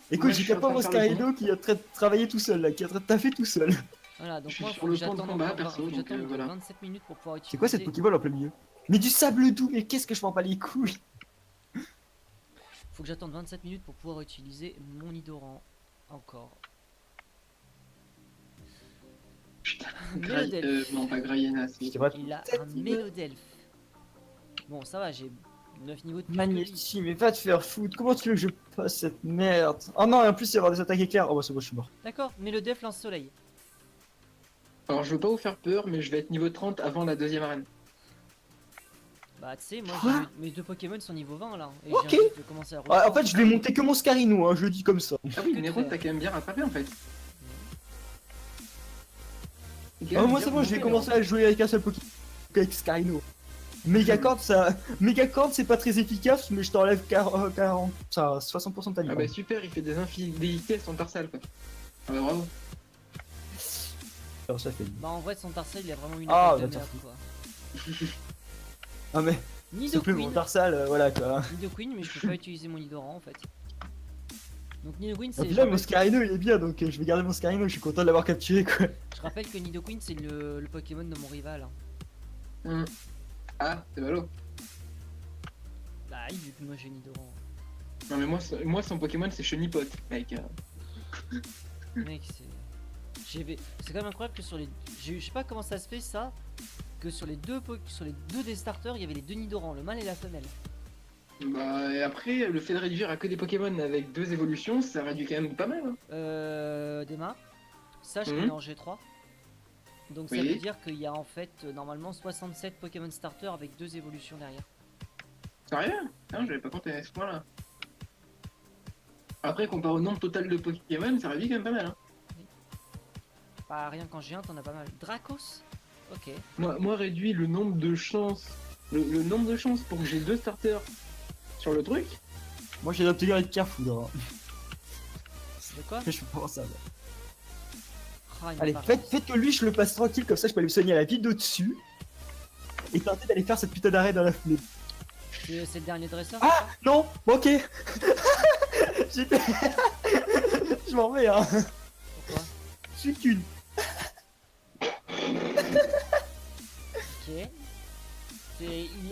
Écoute, Moi, j'ai je suis qu'à en pas train mon de faire le Scarino qui est en train de travailler tout seul là, qui est en train de taffer tout seul. Voilà, donc Je suis moi, sur faut le que point de j'attende combat, encore perso, donc, j'attende voilà. 27 minutes pour pouvoir utiliser. C'est quoi cette Pokéball en plein milieu? Mais du sable doux, mais qu'est-ce que je m'en bats les couilles? Faut que j'attende 27 minutes pour pouvoir utiliser mon Nidoran. Encore. Putain, Mélodelph. non, pas Grayena, c'est. Je devrais Il a peut-être un Mélodelph. Bon, ça va, j'ai 9 niveaux de plus que lui. Magnéti, mais va te faire foutre. Comment tu veux que je passe cette merde? Oh non, et en plus il y avoir des attaques éclairs. Oh bah c'est bon, je suis mort. D'accord, Mélodelph lance soleil. Alors, je veux pas vous faire peur, mais je vais être niveau 30 avant la deuxième arène. Bah, tu sais, moi, Quoi mes deux Pokémon sont niveau 20 là. Et Ok. j'ai envie de commencer à Ah, en fait, je vais monter que mon Scarino, hein, je le dis comme ça. Ah oui, Que Nero, faire. t'as quand même bien rattrapé en fait. Ah, moi c'est bon, je vais commencer à jouer avec un seul Pokémon. Avec Scarino. Megacorn, ça. Megacorn, c'est pas très efficace, mais je t'enlève 40. Ça, 60% de ta vie. Ah bah super, il fait des infidélités à son tarsal quoi. Ah bah bravo. Alors, ça fait. Bah, en vrai, son Tarsal, il a vraiment une Ah, attaque de bah, merde, tiens. quoi. Ah, mais. C'est plus mon Nidoqueen. Tarsal, voilà quoi. Nidoqueen, mais je peux pas utiliser mon Nidoran en fait. Donc Nidoqueen, Et c'est. puis Je là, mon rappelle, Scarino il est bien, donc je vais garder mon Scarino, je suis content de l'avoir capturé quoi. je rappelle que Nidoqueen, c'est le Pokémon de mon rival. Hein. Hum. Ah, c'est ballot. Bah, oui, vu que moi j'ai Nidoran. Non mais moi son Pokémon c'est Chenipot, mec. Mec, c'est. C'est quand même incroyable que sur les. Je sais pas comment ça se fait ça. Que sur les deux des starters, il y avait les deux Nidorans, le mâle et la femelle. Bah et après, le fait de réduire à que des Pokémon avec 2 évolutions, ça réduit quand même pas mal. Hein. Déma. Ça, je Mhm. connais en G3. Donc ça Oui. veut dire qu'il y a en fait normalement 67 Pokémon starters avec 2 évolutions derrière. Sérieux? Non, j'avais pas compté à ce point-là. Après, comparé au nombre total de Pokémon, ça réduit quand même pas mal. Hein. Bah, rien qu'en G1, t'en as pas mal. Dracos. Ok. Moi réduit le nombre de chances, le nombre de chances pour que j'ai 2 starters sur le truc. Moi j'ai d'obtenir une Carrefour. De quoi? Je suis pas ça. Ah, il m'a Allez, pas- faites que lui je le passe tranquille, comme ça je peux aller me soigner à la ville d'au-dessus. Et tenter d'aller faire cette putain d'arrêt dans la foulée. C'est le dernier dresseur. Ah non, bon, ok. J'étais. Je m'en vais hein. Pourquoi? Je suis qu'une. Ok.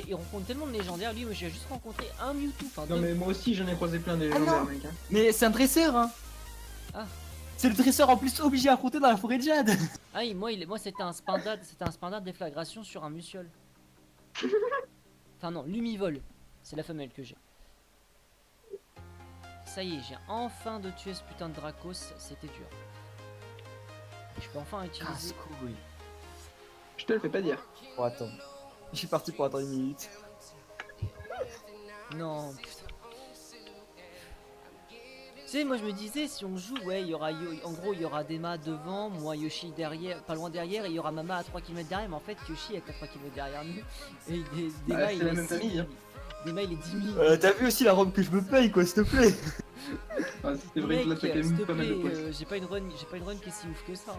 Il rencontre tellement de légendaires. Lui, moi, j'ai juste rencontré un Mewtwo. Enfin, Non deux. mais moi aussi j'en ai croisé plein des Ah légendaires, non. mec. Hein. Mais c'est un dresseur hein. Ah. C'est le dresseur en plus obligé à affronter dans la forêt de Jade. Ah, moi, c'était un Spindard déflagration sur un Musiole. Enfin non, Lumivol. C'est la femelle que j'ai. Ça y est, j'ai enfin de tuer ce putain de Dracos. C'était dur. Je peux enfin utiliser. Casse-couille. Je te le fais pas dire. Bon attends. Je suis parti pour attendre une minute. Non, putain. Tu sais, moi je me disais, si on joue, ouais, il y aura en gros, il y aura Dema devant, moi Yoshi derrière, pas loin derrière, et il y aura Mama à 3 km derrière, mais en fait, Yoshi est à 3 km derrière nous. Et Dema, c'est il la est même 6 famille, 000. hein. Dema, il est 10 000. T'as vu aussi la robe que je me paye quoi, s'il te plaît. Ah, c'est vrai que là Mec, t'as quand s'il même te pas mal de plaît, points. j'ai pas une run qui est si ouf que ça.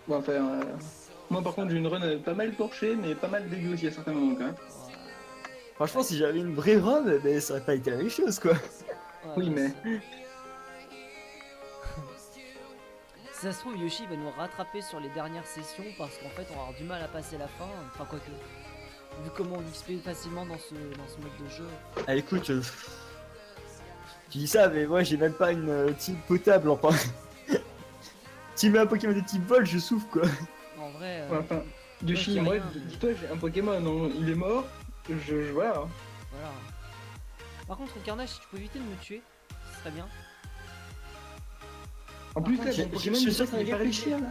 Bon, enfin, moi par contre j'ai une run pas mal torchée, mais pas mal dégueu aussi à certains moments quand même. Ouais. Franchement, si j'avais une vraie robe, ben, ça aurait pas été la même chose quoi. Ouais, Oui, mais- Si ça se trouve, Yoshi va nous rattraper sur les dernières sessions parce qu'en fait, on va avoir du mal à passer la fin. Enfin, quoique. Vu comment on XP facilement dans ce mode de jeu. Ah écoute, Je dis ça, mais moi j'ai même pas une team potable enfin. Tu mets un Pokémon de type vol, je souffre quoi. En vrai, Ouais, enfin, moi, Yoshi, j'ai moi, rien, dis-toi, j'ai un Pokémon, il est mort. Voilà. voilà. Par contre, au carnage, si tu peux éviter de me tuer, ce serait bien. En plus, contre, là, Je mon Pokémon, suis il en train de est paralysé. réfléchir là.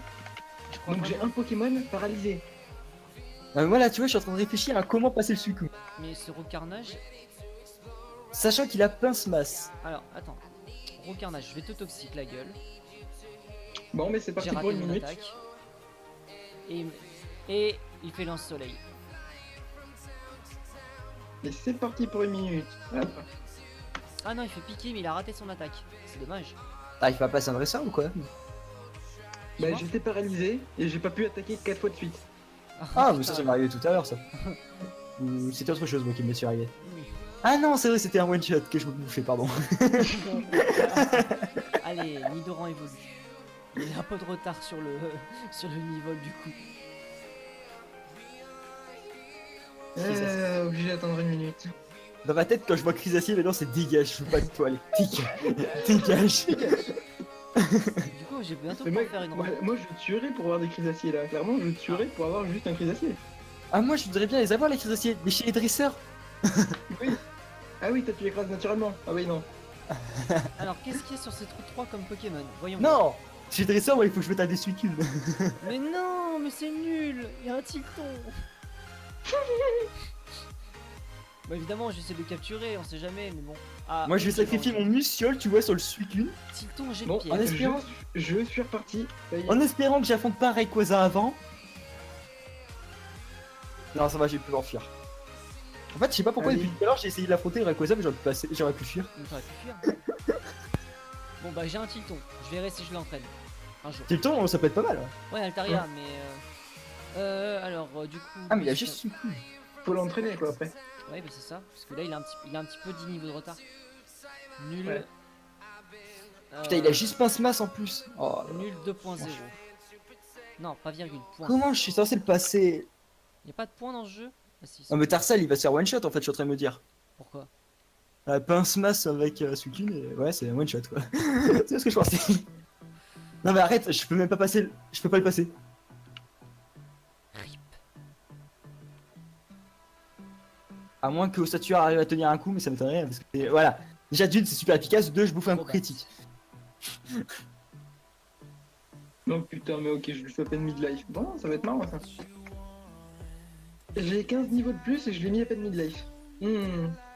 Je crois Donc pas, j'ai un Pokémon paralysé. Moi là, tu vois, je suis en train de réfléchir à comment passer le Suicune. mais ce Rocarnage. Sachant qu'il a pince-masse. Alors, attends. Rocarnage, je vais te toxique la gueule. Bon, mais c'est J'ai parti raté pour une mon minute. attaque. Et il fait lance-soleil. Et c'est parti pour une minute. Hop. Ah non, il fait piquer, mais il a raté son attaque. C'est dommage. Ah, il va passer un dresseur ou quoi? Bah, Dis-moi. j'étais paralysé et j'ai pas pu attaquer 4 fois de suite. Ah, mais putain. ça m'est arrivé tout à l'heure ça. C'était autre chose moi qui me suis arrivé. Oui. Ah non, c'est vrai, c'était un one shot que je me bouffais, pardon. Allez, Nidoran évolue. Il a un peu de retard sur le sur le niveau du coup. Obligé d'attendre une minute. Dans ma tête, quand je vois Chrysacier, maintenant c'est dégage, je veux pas de toi, allez, dégage. Du coup, j'ai bientôt Mais pouvoir faire une moi, je tuerais pour avoir des Chrysaciers là. Clairement, je tuerais pour avoir juste un Chrysacier. Ah, moi je voudrais bien les avoir les Chrysaciers, mais chez les dresseurs. Oui. Ah oui, toi tu l'écrases naturellement. Ah oui, non. Alors, qu'est-ce qu'il y a sur cette route 3 comme Pokémon? Voyons. Non, chez les dresseurs, moi il faut que je mette un des Suicune. Mais non, mais c'est nul. Il y a un Tilton. Bah évidemment, j'essaie de le capturer, on sait jamais, mais bon. Ah, Moi je vais ok, sacrifier non, mon Muciole, tu vois, sur le Suicune, Tilton, j'ai Bon, de en pierre. espérant- je suis reparti. Ça y est. en espérant que j'affronte pas Rayquaza avant. Non, ça va, j'ai pu l'enfuir. En fait, je sais pas pourquoi Allez. depuis tout à l'heure j'ai essayé de l'affronter Rayquaza, mais j'aurais pu fuir. Mais t'aurais pu fuir. Bon bah j'ai un Tilton, je verrai si je l'entraîne. Un jour. C'est le temps, ça peut être pas mal. Ouais, Altaria, mais alors du coup. Ah, mais il y a puisque- juste Suicune. Faut l'entraîner quoi après. Ouais, bah c'est ça, parce que là il a un petit peu 10 niveaux de retard. Nul. Ouais. Putain, il a juste pince-masse en plus. Oh, Nul 2.0. Non, pas virgule, point. comment je suis censé le passer? Y a pas de point dans ce jeu? Ah si, Non, mais Tarsal il va se faire one shot en fait, je suis en train de me dire. pourquoi? La pince-masse avec Suicune, et... ouais, c'est un one shot quoi. C'est ce que je pensais. Non, mais arrête, je peux même pas passer. Je peux pas le passer. RIP. À moins que Osatura arrive à tenir un coup, mais ça m'étonnerait parce que voilà. Déjà d'une c'est super efficace, deux je bouffe un Oh, coup bah. critique. Non putain, mais ok, je lui fais à peine midlife. Bon, ça va être marrant ça. J'ai 15 niveaux de plus et je l'ai mis à peine midlife.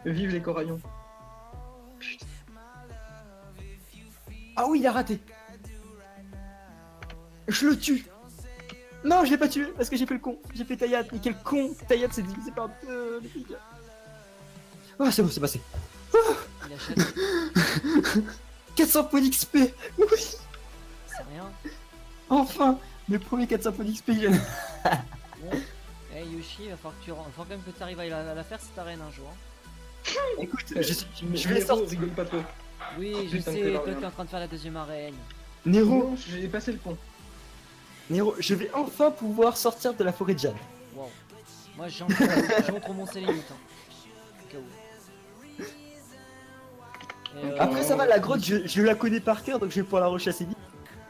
Vive les coraillons. Putain. Ah oui, il a raté. Je le tue. Non, je l'ai pas tué parce que j'ai fait le con. J'ai fait Taillade. Et quel con. Taillade c'est divisé par deux. Les dégâts. Oh, c'est bon, c'est passé. Il achète, 400 points d'XP. Oui. c'est rien. Enfin. Mes premiers 400 points d'XP. Bon. Eh Yoshi, il va falloir que tu faut quand même que tu arrives à la faire cette arène un jour. Hein. Écoute, Mais je vais Nero, sortir. rigole pas trop. Oui, Oh, je putain, sais, quelle toi horreur. t'es en train de faire la deuxième arène. Nero, Non, j'ai passé le pont. Nero, je vais enfin pouvoir sortir de la forêt de Jade. Waouh. Moi j'entre mon les limites. Hein. Au cas où. Et, Après, ça va, la grotte, je la connais par cœur donc je vais pouvoir la rechasser vite.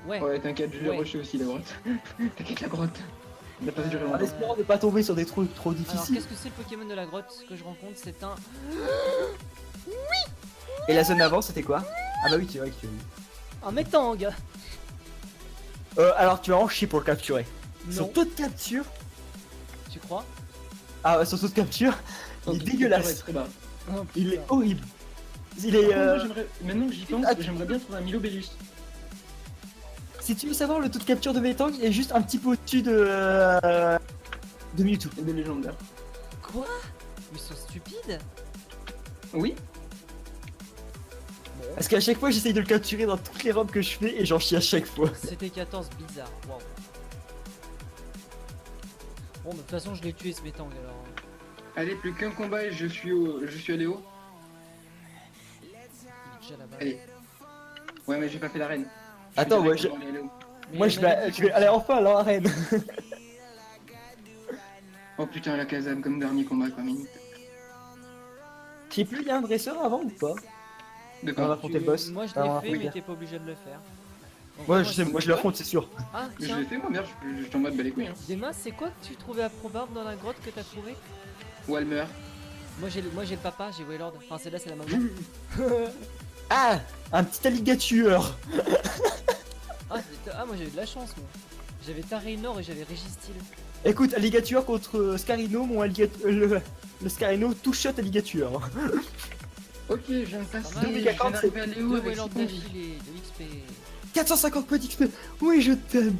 Ouais. Ouais, t'inquiète, je l'ai Ouais. rushé aussi la grotte. T'inquiète, la grotte. Il a pas duré En longtemps. espérant ne pas tomber sur des trous trop Alors difficiles. qu'est-ce que c'est le Pokémon de la grotte que je rencontre? C'est un. Et la zone avant, c'était quoi? Ah bah oui, tu vois que tu as vu. Un Metang. Alors tu vas en chier pour le capturer. Non. Son taux de capture, Tu crois? ah ouais, son taux de capture, il est Surtout que dégueulasse. c'est très bas. Oh, Il est putain. horrible. Il est. Par contre, moi, maintenant que j'y pense, Ah, j'aimerais bien trouver un Milobellus. Si tu veux savoir, le taux de capture de Metang est juste un petit peu au-dessus de Mewtwo. Et des légendaires. Quoi? Mais ils sont stupides. Oui. Bon. Parce qu'à chaque fois, j'essaye de le capturer dans toutes les robes que je fais et j'en chie à chaque fois. C'était 14 bizarre. Waouh. Bon, de toute façon, je l'ai tué ce Metang alors. Allez, plus qu'un combat et je suis allé haut. Il est déjà là-bas. Allez. Ouais, mais j'ai pas fait l'arène. Attends, ouais, Mais moi on je avait vais, dit je vais qu'on- aller enfin à l'arène. Oh putain, la Kazam comme dernier combat, quoi, minute. Je sais plus, il y a un dresseur avant ou pas? On va D'accord. affronter le boss. Moi je Alors, l'ai fait, oui. mais t'es pas obligé de le faire. Donc, Ouais, je sais, moi je l'affronte, c'est sûr. Ah, Je tiens, l'ai fait moi, merde, je suis en mode balai couilles. Hein. Demas, c'est quoi que tu trouvais improbable dans la grotte que t'as trouvé? Walmer. Moi j'ai le papa, j'ai Waylord. Enfin, celle-là, c'est la maman. Ah, un petit alligator. Moi j'avais de la chance, moi. J'avais Tarinor et j'avais Régistil. Écoute, alligator contre Scarino, mon le Scarino tout shot alligator. Ok, je viens de passer. Pas mal. Je viens d'arriver à Deux Léo avec Waylord 6 points de vie. d'affilée, de l'XP. 450 points d'XP. Oui, je t'aime.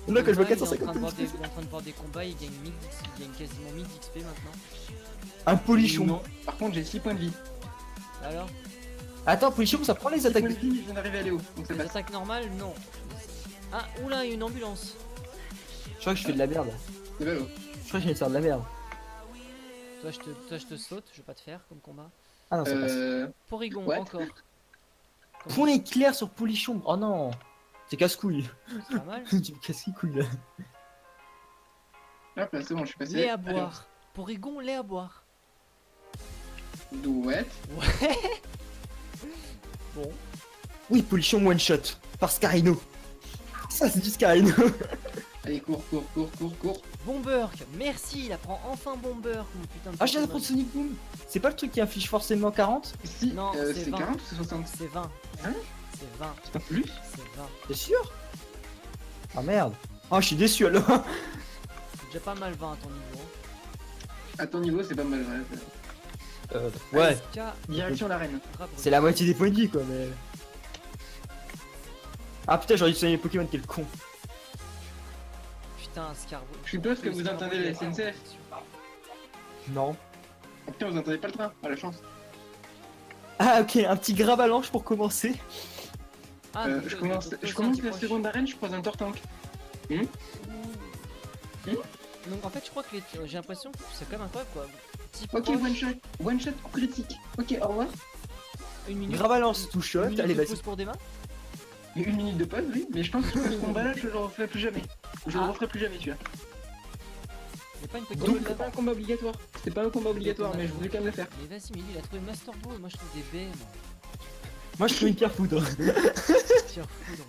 Là, quand je vois Il est 450 points en d'XP, train de voir des combats, il gagne 1000 d'XP, il gagne quasiment 1000 d'XP maintenant. un polichon. Non. Par contre, j'ai 6 points de vie. Alors, Attends, polichon, ça prend les 6 attaques. points de vie, je viens d'arriver à Léo. Donc ça les passe. attaques normales, non. Ah, oula, il y a une ambulance. Je crois que je fais de la merde. C'est ballot. Je crois que je viens de faire de la merde. Toi, je te saute, je vais pas te faire comme combat. Ah non, ça passe. Porygon, What encore. Point éclair sur polichon. Oh non. C'est casse-couille. C'est pas mal. Tu me casses les couilles là. Hop là, c'est bon, je suis passé. Lait à boire. Porygon, lait à boire. Douette. Ouais. Bon. Oui, polichon one shot. Par Scarino. Ça, c'est du Scarino. Allez, cours. Bomberg, merci, il apprend enfin Bomberg, mon putain de Ah, je viens Pokémon. d'apprendre Sonic Boom. C'est pas le truc qui affiche forcément 40? Si, Non, c'est c'est 20. 40 ou c'est 60? C'est 20. Hein C'est 20. C'est pas plus? C'est 20. T'es sûr? Ah merde. Ah, je suis déçu alors. C'est déjà pas mal 20 à ton niveau. À ton niveau, c'est pas mal, ouais. Ouais. SK, Direction l'arène. Rabrut. C'est la moitié des points de vie quoi, mais. Ah putain, j'aurais dû soigner les Pokémon, quel con. Putain, Scarbo. Je suppose que vous entendez la SNCF. Non. Oh putain, vous entendez pas le train? Ah, la chance. Ah, ok, un petit gravalanche pour commencer. Ah, donc, Je donc, commence donc, la toi, c'est seconde arène, je croise un Tortank. proche. Donc en fait, je crois que j'ai l'impression que c'est quand même incroyable quoi. Petit Ok, proche, one shot critique. Ok, au revoir. une minute. Gravalance tout shot, Une minute allez de vas-y. pause pour Dema. Il y a une minute de pause, oui, mais je pense que ce combat-là, je le referai plus jamais. Je le Ah. referai plus jamais, tu vois. Il y a pas une Donc, Pokémon c'était là-bas. pas un combat obligatoire. C'était pas un combat obligatoire, mais je voulais quand même le faire. Mais vas-y, mais lui il a trouvé Master Ball, moi je trouve des baies. moi. Moi je fais une pierre foudre. Tire foudre.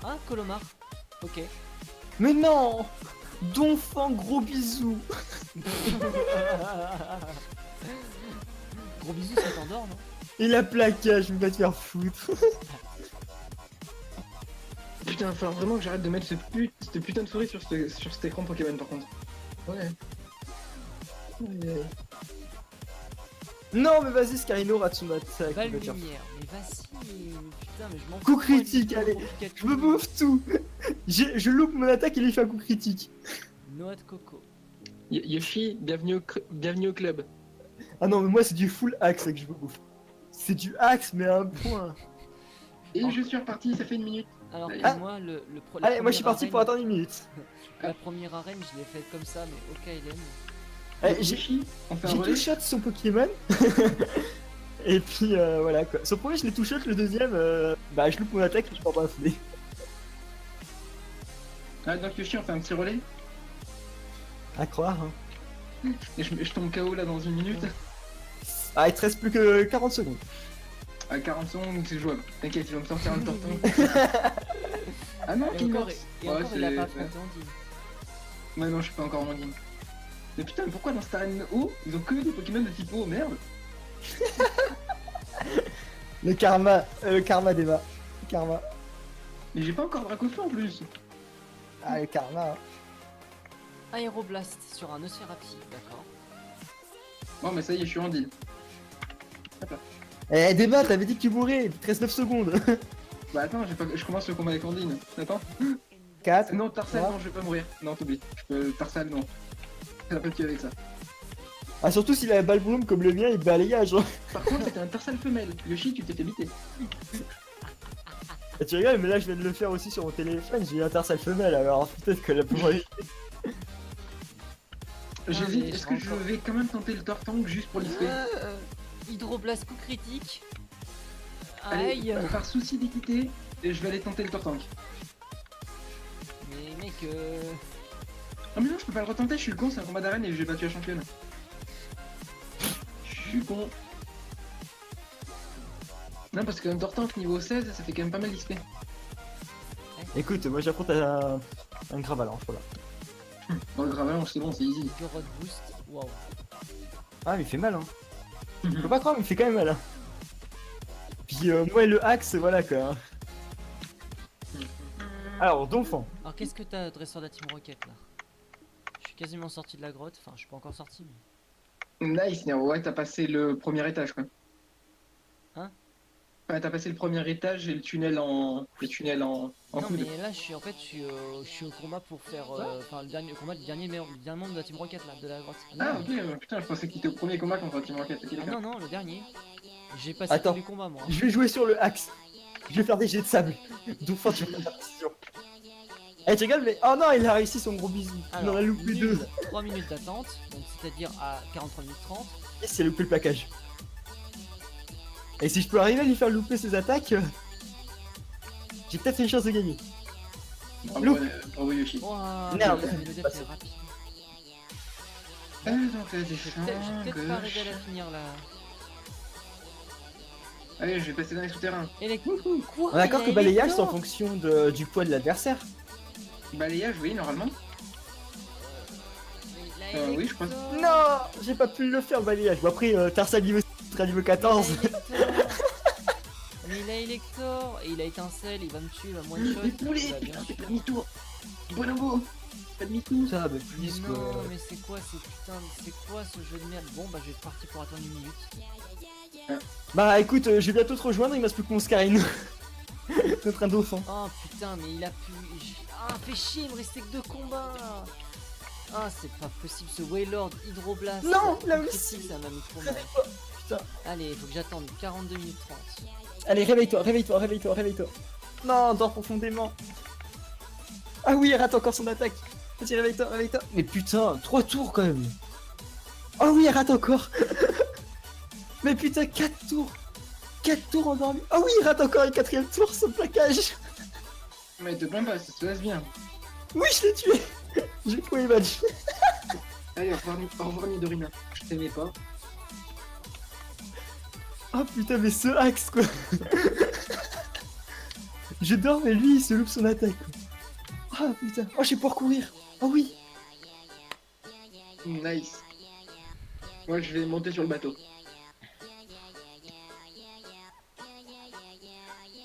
Ah, Colomar. Ok. Mais non. Donphan, gros bisous. Gros bisous, ça t'endort, non? Et la plaquage, je vais te faire foutre. Putain, il va falloir vraiment que j'arrête de mettre cette putain de souris sur cet écran Pokémon par contre. Ouais. Non mais vas-y Scarino, Ratsumata. Balle lumière, mais vas-y, putain, mais je m'en fous. Coup critique, moi, allez. Pikachu. Je me bouffe tout. Je loupe mon attaque et il fait un coup critique. Noix de coco. Yoshi, bienvenue au club. Ah non mais moi c'est du full axe que je me bouffe. C'est du axe mais à un point. Et je suis reparti, ça fait une minute. Alors que Ah. moi, la Allez, moi je suis première parti arène- pour attendre une minute. La première arène, je l'ai faite comme ça, mais au KLM. Eh, j'ai Yoshi, on fait un j'ai relais. tout shot son Pokémon. Et puis voilà quoi. Son premier je l'ai tout shot, le deuxième bah je loupe mon attaque et je m'en bats fouler. Ah, donc Yoshi, on fait un petit relais. À croire hein. Et je tombe KO là dans une minute. Ah il te reste plus que 40 secondes. À 40 secondes, c'est jouable. T'inquiète, il va me sortir un torton. Ah non, Et qu'il encore, meurt. et Ouais, encore il a c'est- pas affronté Andy. Ouais, non, je suis pas encore en ligne. Mais putain, mais pourquoi dans cette arène eau, ils ont que des Pokémon de type eau, merde? Le karma d'Eva. Karma. Mais j'ai pas encore Dracofeu en plus. Ah le karma. Hein. Aéroblast sur un Nosferapti, d'accord. Bon, mais ça y est, je suis en deal. Eh Dema, t'avais dit que tu mourrais, il te reste 9 secondes. Bah attends, je commence le combat avec Andine. Attends. 4. Non, Tarsal, Ouais. non, je vais pas mourir. Non, t'oublies. Tarsal, non. Ça va pas tuer avec ça. Ah surtout s'il a un balbloom comme le mien, il balayage. Hein. Par contre, c'était un Tarsal femelle. Yoshi, tu t'es fait biter. Ah, tu rigoles, mais là je viens de le faire aussi sur mon téléphone, j'ai eu un tarsal femelle alors peut-être que la probabilité. J'hésite, mais est-ce je que je rentre. vais quand même tenter le Tortank juste pour l'XP? Hydroblast coup critique. Allez, Aïe. par souci d'équité, je vais aller tenter le Tortank. Mais mec, Ah mais non, je peux pas le retenter, je suis con, c'est un combat d'arène et j'ai battu la championne. Je suis con. Non, parce que Hunter Tank niveau 16, ça fait quand même pas mal d'XP. Écoute, moi j'affronte un Gravalanche, voilà. Dans le Gravalanche, c'est bon, c'est easy. Gorod Boost, waouh. Ah, mais il fait mal, hein. Je peux pas croire, mais il fait quand même mal, hein. Puis moi et le axe, voilà quoi. Hein. Alors, Donphan. Alors qu'est-ce que t'as, dresseur de la Team Rocket là? Je suis quasiment sorti de la grotte, enfin je suis pas encore sorti mais... Nice, Nero. Ouais, t'as passé le premier étage, quoi. Hein? Ouais, t'as passé le premier étage et le tunnel en Non coude. mais là je suis au combat pour faire enfin le dernier combat, le dernier membre de la Team Rocket là, de la grotte. Ah, ok, putain, je pensais qu'il était au premier combat contre Team Rocket. Ok, Ah d'accord. non, le dernier. J'ai passé Attends. tous les combats moi. Je vais jouer sur le axe. Je vais faire des jets de sable. Donphan, tu vas faire ta précision. Eh, tu rigoles, mais. Oh non, il a réussi son gros bisou. Il en a loupé deux. 3 minutes d'attente, donc c'est-à-dire à 43 minutes 30. Et s'il a loupé le plaquage. Et si je peux arriver à lui faire louper ses attaques, j'ai peut-être une chance de gagner. Bravo, bravo Yoshi. Ouah, Merde. mais le death est rapide. Donc là, des Je vais peut-être pas arriver à la finir là. Allez, je vais passer dans les souterrains. Et les quoi? On est d'accord Il que a balayage c'est en Elector fonction du poids de l'adversaire. Balayage, oui, normalement. Il a Oui, je crois. Elector. Non, j'ai pas pu le faire balayage. Bon après, Tarsal niveau, niveau 14. Il a Elector. Mais il a Elector et il a étincelle, il va me tuer, il va me one shot. Les poulets, il va bien. putain, fais pas demi-tour. Bonobo, pas demi-tour. Ça, mais Mais plus non, quoi. mais c'est quoi c'est quoi ce jeu de merde? Bon bah je vais partir pour attendre une minute. Bah écoute, je vais bientôt te rejoindre, il me reste plus que mon Scarino. Notre un dauphin. Oh putain, mais il a pu. Ah, fait chier, il me restait que 2 combats. Ah, c'est pas possible, ce Waylord Hydroblast. Non, là critique, aussi. ça m'a mis trop mal. Putain. Allez, il faut que j'attende 42 minutes 30. Allez, réveille-toi, réveille-toi, réveille-toi, réveille-toi. Non, dors profondément. Ah oui, il rate encore son attaque. Vas-y, réveille-toi, réveille-toi. Mais putain, 3 tours quand même. Oh oui, il rate encore. Mais putain, 4 tours. 4 tours endormi. Oh oui, il rate encore le 4ème tour, ce plaquage. Mais te plains pas, ça se passe bien. Oui, je l'ai tué. J'ai trouvé match. Allez, au revoir Nidorina. Je t'aimais pas. Oh putain, mais ce axe quoi. Je dors, mais lui, il se loupe son attaque. Quoi. Oh putain. Oh, je sais pas courir. Oh oui. Nice. Moi, je vais monter sur le bateau.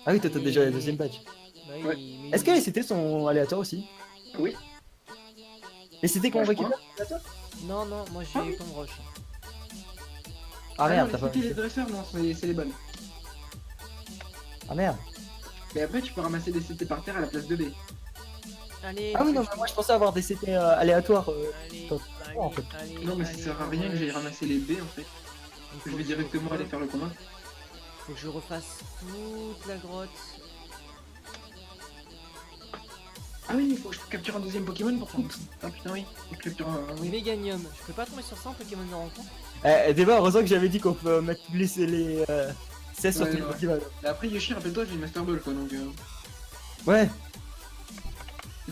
Ah oui, toi, t'as déjà la deuxième badge. Bah oui, Ouais. mais Est-ce que les CT sont aléatoires aussi? Oui. Les CT qu'on Ouais, je récupère? Non, non, moi j'ai comme rush. Ah merde, non, t'as pas les dresseurs, non, c'est les bonnes. Ah merde. Mais après, tu peux ramasser des CT par terre à la place de B. Allez, Ah oui, non, parce mais que moi je pensais avoir des CT aléatoires. Allez, Top. allez, En fait. allez, Non, mais ça allez, sert à rien que j'aille rush. ramasser les B en fait. Il Je faut vais que directement aller faire le combat. Faut que je refasse toute la grotte. Ah oui, il faut que je capture un deuxième Pokémon pour coupe. Ah putain, oui. Faut que je capture un. Oui. Meganium, je peux pas tomber sur ça en Pokémon de rencontre? Débat, heureusement que j'avais dit qu'on peut mettre les 16 sur Ouais, tous les ouais. Pokémon. Et après, Yoshi, rappelle-toi, j'ai une Master Ball quoi donc. Ouais.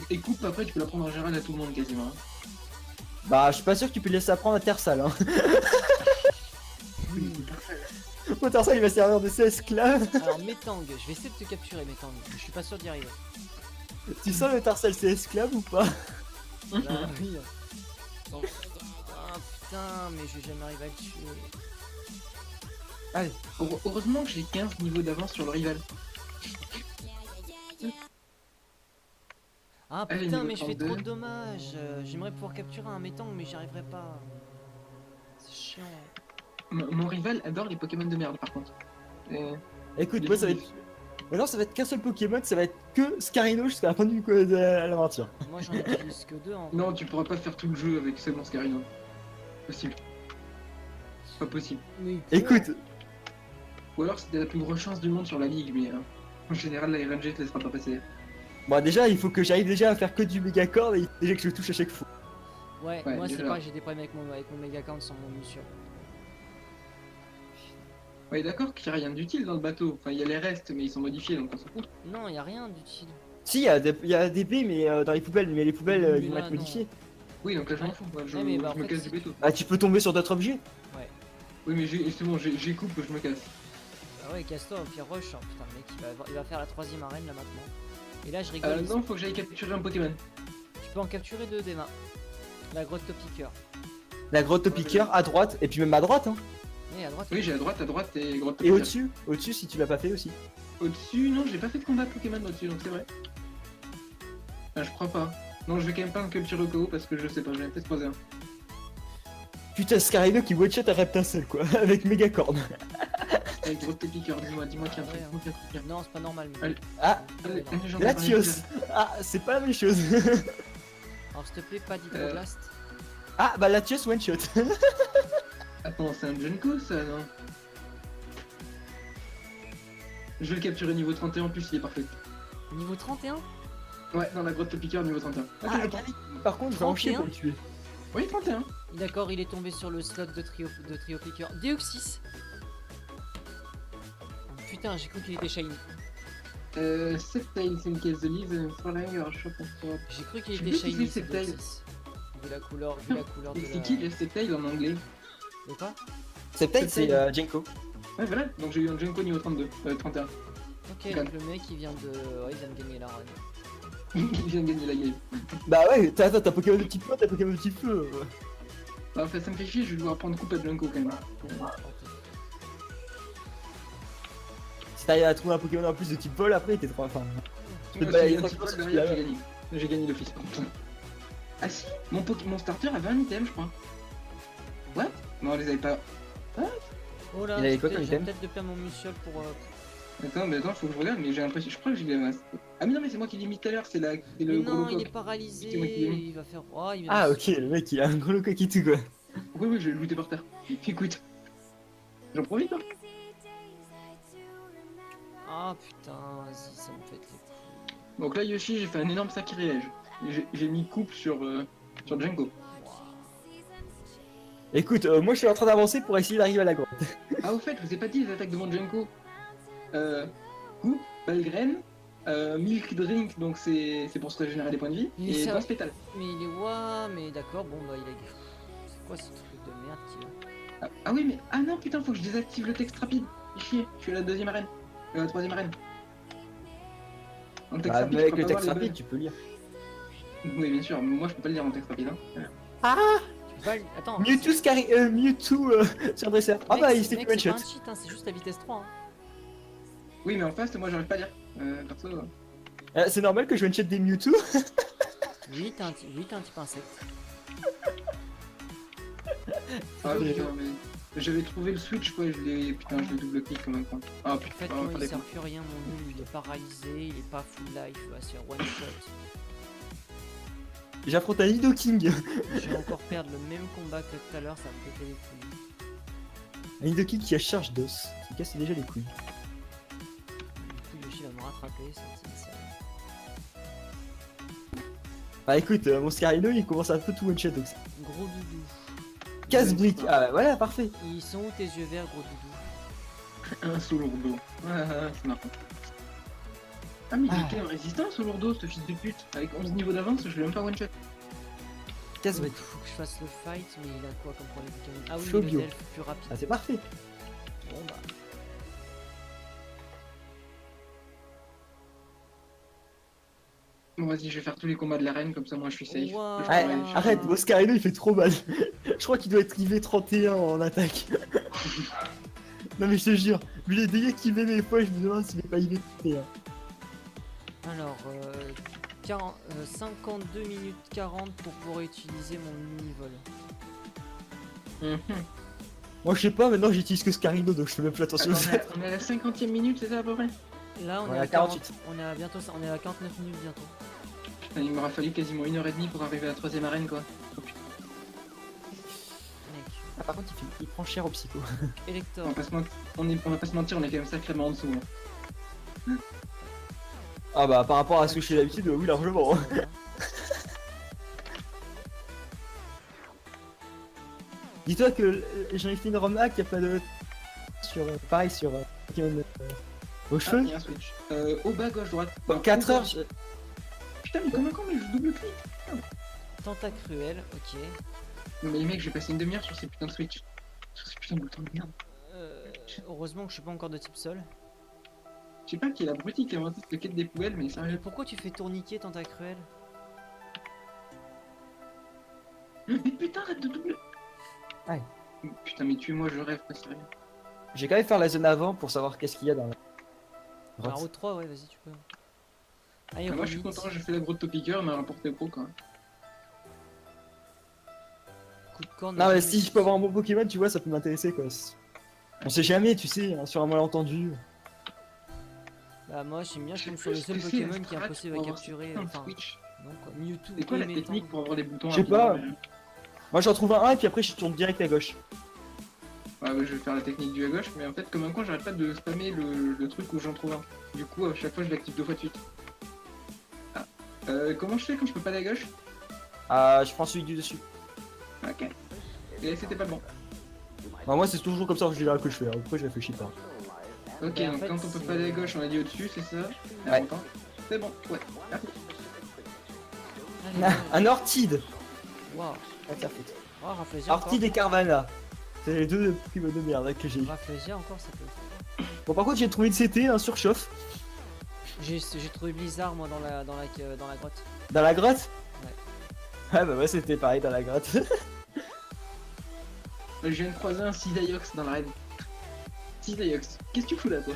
Et coupe, après, tu peux la prendre en général à tout le monde quasiment. Hein. Bah, je suis pas sûr que tu peux le laisser apprendre à Tersal. Hein. Oui, c'est parfait. Mon Tersal il va servir de ses esclaves. Alors Metang, je vais essayer de te capturer Metang, je suis pas sûr d'y arriver. Tu sens le Tersal c'est esclave ou pas? Ah oui. Bon. Ah putain, mais je vais jamais arriver à le tuer. Allez. Heureusement que j'ai 15 niveaux d'avance sur le rival. Ah Allez, putain, niveau mais je fais 32. trop de dommages. J'aimerais pouvoir capturer un Metang, mais j'y arriverai pas. C'est chiant. Mon rival adore les Pokémon de merde par contre. Écoute, Les moi ça va filles. être. Maintenant ça va être qu'un seul Pokémon, ça va être que Scarino jusqu'à la fin de l'aventure. Moi j'en utilise que 2 en fait. Non, tu pourras pas faire tout le jeu avec seulement Scarino. Possible. Pas possible. Mais Écoute, Ou alors c'était la plus grosse chance du monde sur la ligue, mais en général la RNG te laissera pas passer. bon déjà il faut que j'arrive déjà à faire que du Mégacorn et déjà que je le touche à chaque fois. Ouais, Ouais, moi c'est déjà. pareil, j'ai des problèmes avec mon Megacount sans mon mission. Ouais, d'accord qu'il n'y a rien d'utile dans le bateau. Enfin, il y a les restes, mais ils sont modifiés donc on s'en fout. Non, y a rien d'utile. Si, il y a des B mais dans les poubelles, mais les poubelles ils vont Là, être non. modifiées. Oui, donc là, je m'en fous. Moi, je, Ouais, mais bah, je en me fait, casse si- du béton. Ah, tu peux tomber sur d'autres objets. Oui, mais c'est bon, j'ai coupe, je me casse. Ah ouais, casse-toi, au pire rush. Hein. Putain, le mec, il va faire la 3ème arène là maintenant. Et là, je rigole. Non, faut que j'aille capturer un Pokémon. Tu peux en capturer 2 des mains. La grotte Topiqueur. La grotte au piqueur à droite, et puis même à droite, hein. Et à droite. Oui, j'ai à droite et grotte. Et au-dessus, si tu l'as pas fait aussi. Au-dessus, non, j'ai pas fait de combat Pokémon au-dessus, donc c'est vrai. Ah, je crois pas. Non, je vais quand même pas en capturer au cas où parce que je sais pas, je vais peut-être poser un. Putain, Scarino qui one-shot un Reptincelle, quoi, avec méga corne. Avec grotte piqueur, dis-moi qu'il y a un truc, Ouais, dis-moi qu'il y a un truc. Non, c'est pas normal. Mais... Allez. Ah, Allez, j'en ai Latios. Ah, c'est pas la même chose. Alors, s'il te plaît, pas d'hydroblast. Ah, bah Latios one-shot. Attends, c'est un Junko ça, non? Je vais le capturer niveau 31 en plus, il est parfait. Niveau 31. Ouais, dans la grotte piqueur niveau 31. Ok, Ah, j'entends. Galiki, par contre, je vais en chier pour le tuer. Oui, 31. D'accord, il est tombé sur le slot de trio piqueur. Deoxys. Putain, j'ai cru qu'il était shiny. Sceptile, c'est une caisse de livre, Furlanger, je sais pas. J'ai cru qu'il Je était sais plus shiny. qui c'est, ce Sceptile. Deoxys. Vu la couleur de C'est la... qui le Sceptile en anglais? De quoi? C'est peut-être c'est Jenko. Ouais, voilà, donc j'ai eu un Junko niveau 32, 31. Ok, donc le mec il vient de... Ouais, il vient de gagner la run. Il vient de gagner la game. Bah ouais, t'as Pokémon de petit feu, t'as Pokémon de petit feu. Bah, en fait, ça me fait chier, je vais devoir prendre coupe à Junko quand même. Si t'arrives à trouver un Pokémon en plus de type vol, après t'es trop. Enfin. Tu peux te Ouais, balader si j'ai un tranquillement petit sur peu celui-là. derrière, j'ai gagné. J'ai gagné d'office. Ah si, mon starter avait un item, je crois. What? Non, on les avait pas. Oh là, Il avait quoi j'ai comme item peut-être de perdre mon Musiole pour... Attends, mais attends, faut que je regarde, mais j'ai l'impression. Je crois que j'ai les masses. Ah, mais non, mais c'est moi qui l'ai mis tout à l'heure, c'est Mais le gros non, il locoque. est paralysé, C'est moi qui l'ai mis. il va faire... Oh, il Ah ok, le mec il a un gros loco qui tout quoi. Oui, oui, je l'ai looté par terre. Écoute. J'en profite, hein. Ah putain, vas-y, ça me fait les couilles. Donc là, Yoshi, j'ai fait un énorme sacrilège. J'ai mis coupe sur Django. Wow. Écoute, moi je suis en train d'avancer pour essayer d'arriver à la grotte. Ah, au fait, je vous ai pas dit les attaques de mon Django. Coupe, Balgraine, Milk Drink, donc c'est pour se régénérer des points de vie, Il et est Danse Pétale. Mais il est... Ouah, mais d'accord, bon bah il a... C'est quoi ce truc de merde qu'il a? Ah oui, mais. Ah non, putain, faut que je désactive le texte rapide. Chier, je suis à la 2ème arène. La 3ème arène. En texte Bah, rapide, mais je avec peux le pas texte voir les rapide, tu peux lire. bugs. Oui, bien sûr, mais moi je peux pas le lire en texte rapide. Hein. Tu peux pas... Attends, Mewtwo Mewtwo sur dresseur. Ah mec, bah il c'est- s'est mec, fait one c'est shot. pas un cheat, hein, c'est juste la vitesse 3. Hein. Oui, mais en face, moi j'arrive pas à lire. Perso. C'est normal que je one shot des Mewtwo. Oui, t'es un type insecte. Ah putain, mais. J'avais trouvé le switch, quoi, je l'ai. Putain, je l'ai double-click comme un con. Ah En fait, putain, moi, pas il des sert cons. plus rien, mon nul, il est paralysé, il est pas full life, il va se faire one shot. J'affronte un Nidoking. Je vais encore perdre le même combat que tout à l'heure, ça me pétait les couilles. Un Nidoking qui a charge d'os. Qui casse déjà les couilles. Du coup, Yoshi va me rattraper, c'est sérieux. Bah écoute, mon Scarino il commence un peu tout one shot donc ça. Gros doudou. Casse-brique. Ah bah voilà, parfait. Ils sont où tes yeux verts, gros doudou? Un sous lourdeau. C'est marrant. Ah, mais il était en résistance au lourdeau, ce fils de pute. Avec 11 niveaux d'avance, je l'ai même pas one shot. Casse-brique. Faut que je fasse le fight, mais il a quoi comme problème Pokémon? Ah oui, Flobio. le Delph plus rapide. Ah c'est parfait. Bon bah. Bon, vas-y, je vais faire tous les combats de l'arène, comme ça, moi je suis safe. Wow. Je Ouais, pourrais- arrête, mon Scarino il fait trop mal. Je crois qu'il doit être IV 31 en attaque. Non mais je te jure, vu les dégâts qu'il met des fois, je me demande s'il est pas IV 31. Alors, 52 minutes 40 pour pouvoir utiliser mon univol. Mhm. Moi je sais pas, maintenant j'utilise que Scarino donc je fais même plus attention aux Attends, autres. on est à la 50ème minute, c'est ça à peu près? Là, on Ouais, est à à 48. 40, on est à bientôt, on est à 49 minutes bientôt. Putain, il m'aura fallu quasiment 1h30 pour arriver à la 3ème arène, quoi. Mec, Ah par contre il prend cher au psycho. Elector. On va pas se mentir, on va pas se mentir, on est quand même sacrément en dessous. Hein. Ah bah par rapport à ce que je fais d'habitude, oui largement. Dis-toi que j'en ai fait une ROM hack, il y a pas de... Sur, pareil sur Pokémon aux Ah, cheveux. il y a un switch. Au bas, gauche, droite. Dans 4 heures, Putain, mais comment quand mais je double clic. Tentacruel, ok. Non, mais les mecs, j'ai passé une demi-heure sur ces putains de Switch. Sur ces putains de boutons de merde. Heureusement que je suis pas encore de type sol. Je sais pas qui est l'abruti qui a inventé cette quête des poubelles, mais Mais sérieux. pourquoi tu fais tourniquer Tentacruel? Mais putain, arrête de doubler. Ouais. Putain, mais tue-moi, je rêve, pas sérieux. J'ai quand même faire la zone avant pour savoir qu'est-ce qu'il y a dans la La grotte. route 3, ouais, vas-y, tu peux. Ah, moi, je suis content, j'ai fait la grotte Topiqueur, mais elle m'a rapporté pro quand même. Coup de corne. Non mais si je peux avoir un bon Pokémon, tu vois, ça peut m'intéresser quoi. On sait jamais, tu sais, hein, sur un malentendu. Bah, moi, j'aime bien, je Je tombe sais sur le plus seul ce que c'est, Pokémon la qui est strat impossible à pour avoir capturer. ce putain de Enfin, Switch. non quoi. Mewtwo, C'est quoi la Emetal. technique pour avoir les boutons Je sais rapidement, pas. déjà Moi j'en trouve un et puis après je tourne direct à gauche. Ouais, ouais, je vais faire la technique du à gauche, mais en fait, comme un con, j'arrête pas de spammer le truc où j'en trouve un. Du coup, à chaque fois, je l'active 2 fois de suite. Ah. Comment je fais quand je peux pas aller à gauche? Ah, je prends celui du dessus. Ok. Et c'était pas bon. Bah, moi c'est toujours comme ça que je fais, hein. Pourquoi je réfléchis pas. Ok, Et en donc fait, quand on peut c'est- pas aller à gauche, on a dit au-dessus, c'est ça? Ouais. Attends. C'est bon, ouais. Ah, Allez, Un Ortide. Waouh. Ah, tiens, foutre. Oh, Raflesia encore. Ortide et Carvana. C'est les deux Pokémon de merde que j'ai. Raflesia encore, ça peut. Bon par contre j'ai trouvé une CT, un surchauffe. J'ai trouvé Blizzard, moi, dans la grotte. Dans la grotte. Ouais. Ah bah ouais c'était pareil dans la grotte. je viens de croiser un Cisaiox dans la raid. Cisaiox, qu'est-ce que tu fous là, toi?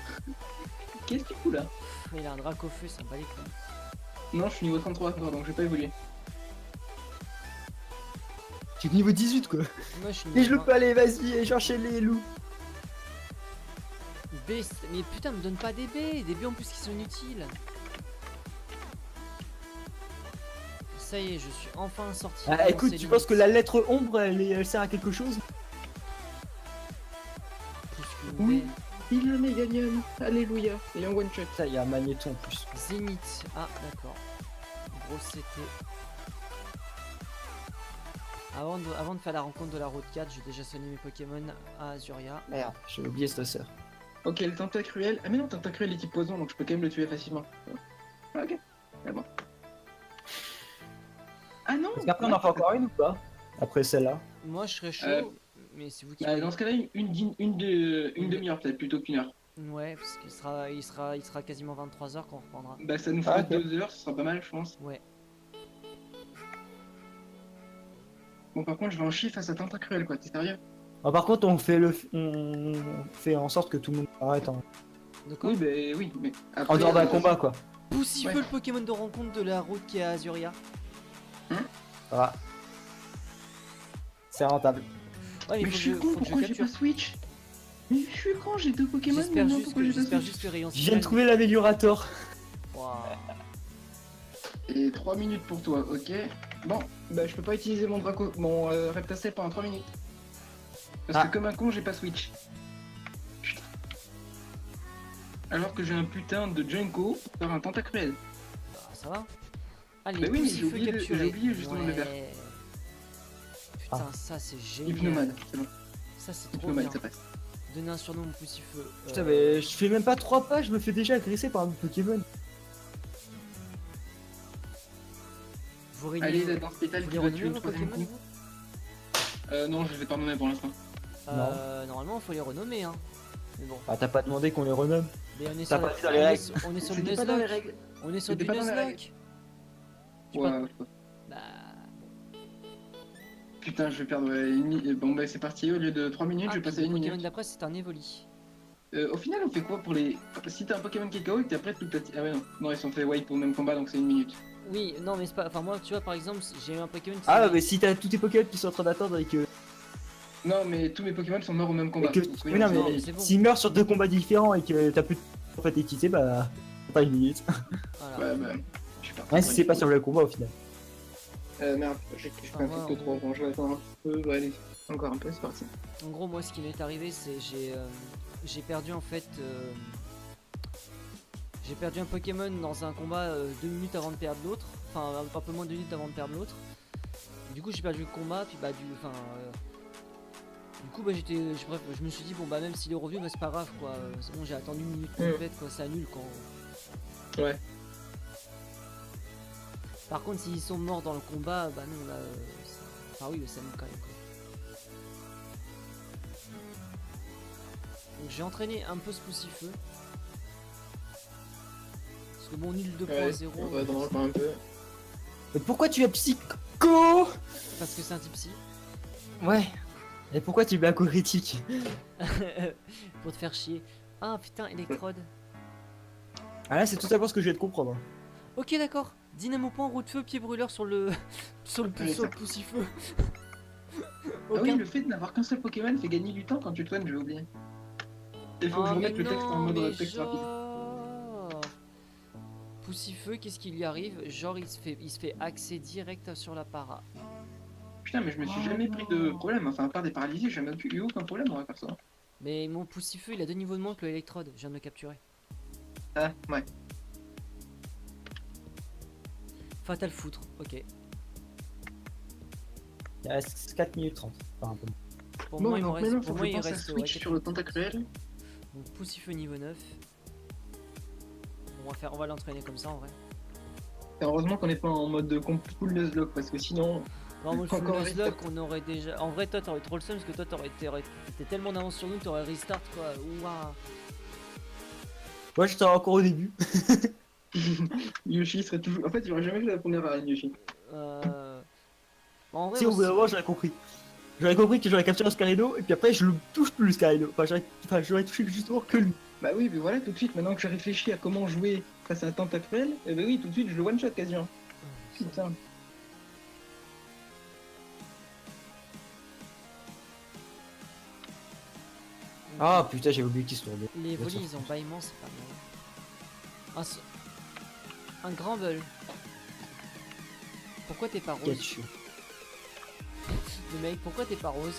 Qu'est-ce que tu fous là? Mais il a un drac au feu, ça me bat les couilles. Non, je suis niveau 33 encore, donc je vais pas évoluer. J'ai niveau 18 quoi. Moi, je suis Et je le niveau peux aller, vas-y, et j'enchaîne les loups. 20. B, mais putain, me donne pas des B en plus qui sont inutiles. Ça y est, je suis enfin sorti. de Ah, mon écoute, tu Céline. penses que la lettre ombre elle sert à quelque chose? Plus qu'une Oui. B. Il a Meganium, alléluia, et un one shot. Ça, il y a un magnéton en plus. Zénith. Ah, d'accord. Gros CT. Avant de faire la rencontre de la route 4, j'ai déjà soigné mes Pokémon à Azuria. Merde, j'ai oublié cette sœur. Ok, le Tentacruel. Ah, mais non, Tentacruel est type poison, donc je peux quand même le tuer facilement. Ah, ok, c'est bon. Ah non! Est-ce qu'après on en fait encore une ou pas? Après celle-là. Moi, je serais chaud, Euh, mais c'est vous qui. Dans ce cas-là, une demi-heure peut-être plutôt qu'une heure. Ouais, parce qu'il sera quasiment 23h quand on reprendra. Bah, ça nous fera Ah, ok. 2 heures, ce sera pas mal, je pense. Ouais. Bon, par contre, je vais en chier face à Tentacruel, quoi, t'es sérieux? Ah, par contre, on fait en sorte que tout le monde arrête De quoi? Oui, mais. en Après, dehors d'un combat quoi. Poussifeu, Ouais. le Pokémon de rencontre de la route qui est à Azuria. Voilà. C'est rentable. Ouais, Mais je suis con, faut que pourquoi j'ai capture. pas Switch? Mais je suis con, j'ai 2 Pokémon, mais J'espère non, juste, pourquoi j'ai pas j'espère Switch? juste que Rayon Je viens de trouver l'améliorator. Waouh. Et 3 minutes pour toi, ok. Bon, bah je peux pas utiliser mon Reptacel pendant 3 minutes. Parce Ah. que comme un con, j'ai pas Switch. Putain. Alors que j'ai un putain de Junko par un Tentacruel. Bah, ça va. Allez, Bah oui, mais j'ai poussifeu oublié capturé. j'ai oublié justement de le faire. Ouais. Putain, ça c'est génial. Hypnomade, c'est bon. Ça c'est trop Hypnomade, bien. ça passe. Donner un surnom au poussifeu. Putain, mais je fais même pas 3 pas, je me fais déjà agresser par un Pokémon. Vous Allez, la danse pétale vous qui les va tuer renommez le vos troisième Pokémon coup. vous Non, je les ai pas nommés pour l'instant. Normalement, faut les renommer, hein. Mais bon. Ah, t'as pas demandé qu'on les renomme? Mais on est T'as sur, pas dit dans les règles. on est sur le C'était pas dans les Nuzlocke. règles. On est sur C'était du pas dans les Nuzlocke. Tu Ouais, peux- ouais. Bah, Putain, je vais perdre une minute. Bon, bah c'est parti, au lieu de 3 minutes, ah, je vais puis passer à le 1 Pokémon minute. d'après, c'est un Evoli. Au final, on fait quoi pour les. Si t'as un Pokémon qui est KO et que t'es après tout petit. Ah ouais, non. Non, ils sont fait wipe au même combat donc c'est 1 minute. Oui, non, mais c'est pas. Enfin, moi, tu vois, par exemple, j'ai eu un Pokémon qui. Ah, mais si t'as tous tes Pokémon qui sont en train d'attendre et que. Non, mais tous mes Pokémon sont morts au même combat. et que... Donc, oui, Oui, non, c'est- mais c'est bon. s'ils meurent sur 2 combats différents et que t'as plus de en fait excité, bah. Pas 1 minute. Voilà. Ouais, bah. Je suis parti. Ouais, si c'est pas sur le combat au final. Merde, j'ai fait un Ah, truc de trop. Bon, je vais attendre un peu. Ouais, allez. Encore un peu, c'est parti. En gros, moi, ce qui m'est arrivé, c'est j'ai perdu en fait. J'ai perdu un Pokémon dans un combat 2 minutes avant de perdre l'autre. Enfin, un peu moins de 2 minutes avant de perdre l'autre. Du coup, j'ai perdu le combat, puis bah, du coup, bah, bref, je me suis dit, bon, bah, même s'il est revenu, bah, c'est pas grave, quoi. C'est bon, j'ai attendu 1 minute complète, quoi. C'est nul quand. Ouais. Par contre, s'ils sont morts dans le combat, bah non, là. Enfin, oui, ça nous quand même. Quoi. Donc, j'ai entraîné un peu ce poussifeu. Parce que bon, nul 2.0. On va attendre encore un peu. Mais pourquoi tu es psycho? Parce que c'est un type psy. Ouais. Et pourquoi tu mets un coup critique? Pour te faire chier. Ah putain, électrode. Ah là, c'est totalement ce que je viens de comprendre. Ok, d'accord. Dynamo point, roue de feu, pied brûleur sur le. sur le poussifeu. Ah oui, le fait de n'avoir qu'un seul Pokémon fait gagner du temps quand tu te soignes, j'ai oublié. Il faut que je remette le texte en mode texte rapide. Poussifeu, qu'est-ce qui lui arrive? Genre, il se fait axer direct sur la para. Putain, mais je me suis jamais pris de problème. Enfin, à part des paralysies, j'ai jamais eu aucun problème, on va faire ça. Mais mon poussifeu, il a 2 niveaux de moins que l'électrode. Je viens de le capturer. Ah, ouais. Fatal foutre, ok. Il reste 4 minutes 30. Enfin, un peu. Pour Bon, moi, il me donc reste. maintenant, Pour faut moi, que je il pense à reste. switch ouais, sur le tentacruel. Donc, poussifeu niveau 9. On va l'entraîner comme ça en vrai. Et heureusement qu'on n'est pas en mode full nuzlocke, parce que sinon... Non, moi, le full Encore nuzlocke, on aurait déjà. En vrai, toi, t'aurais trop le seum parce que toi, t'aurais été tellement d'avance sur nous, t'aurais restart quoi. Ouah. Moi, j'étais encore au début. Yoshi serait toujours... En fait, il aurait jamais fait la première arène, Yoshi. En vrai, Si, au bout d'un moment, j'aurais compris. J'aurais compris que j'aurais capturé un Scarino, et puis après, je le touche plus le Scarino. Enfin, j'aurais touché justement que lui. Bah oui, mais voilà, tout de suite, maintenant que j'ai réfléchi à comment jouer face à un tentacruel, et bah oui, tout de suite, je le one-shot quasiment. Putain. Ah putain, j'avais oublié qu'il se tournait. Les Bien volis, sûr. ils ont bâillement, c'est pas mal. Un Granbull. Pourquoi t'es pas rose? Pikachu. Le mec, pourquoi t'es pas rose?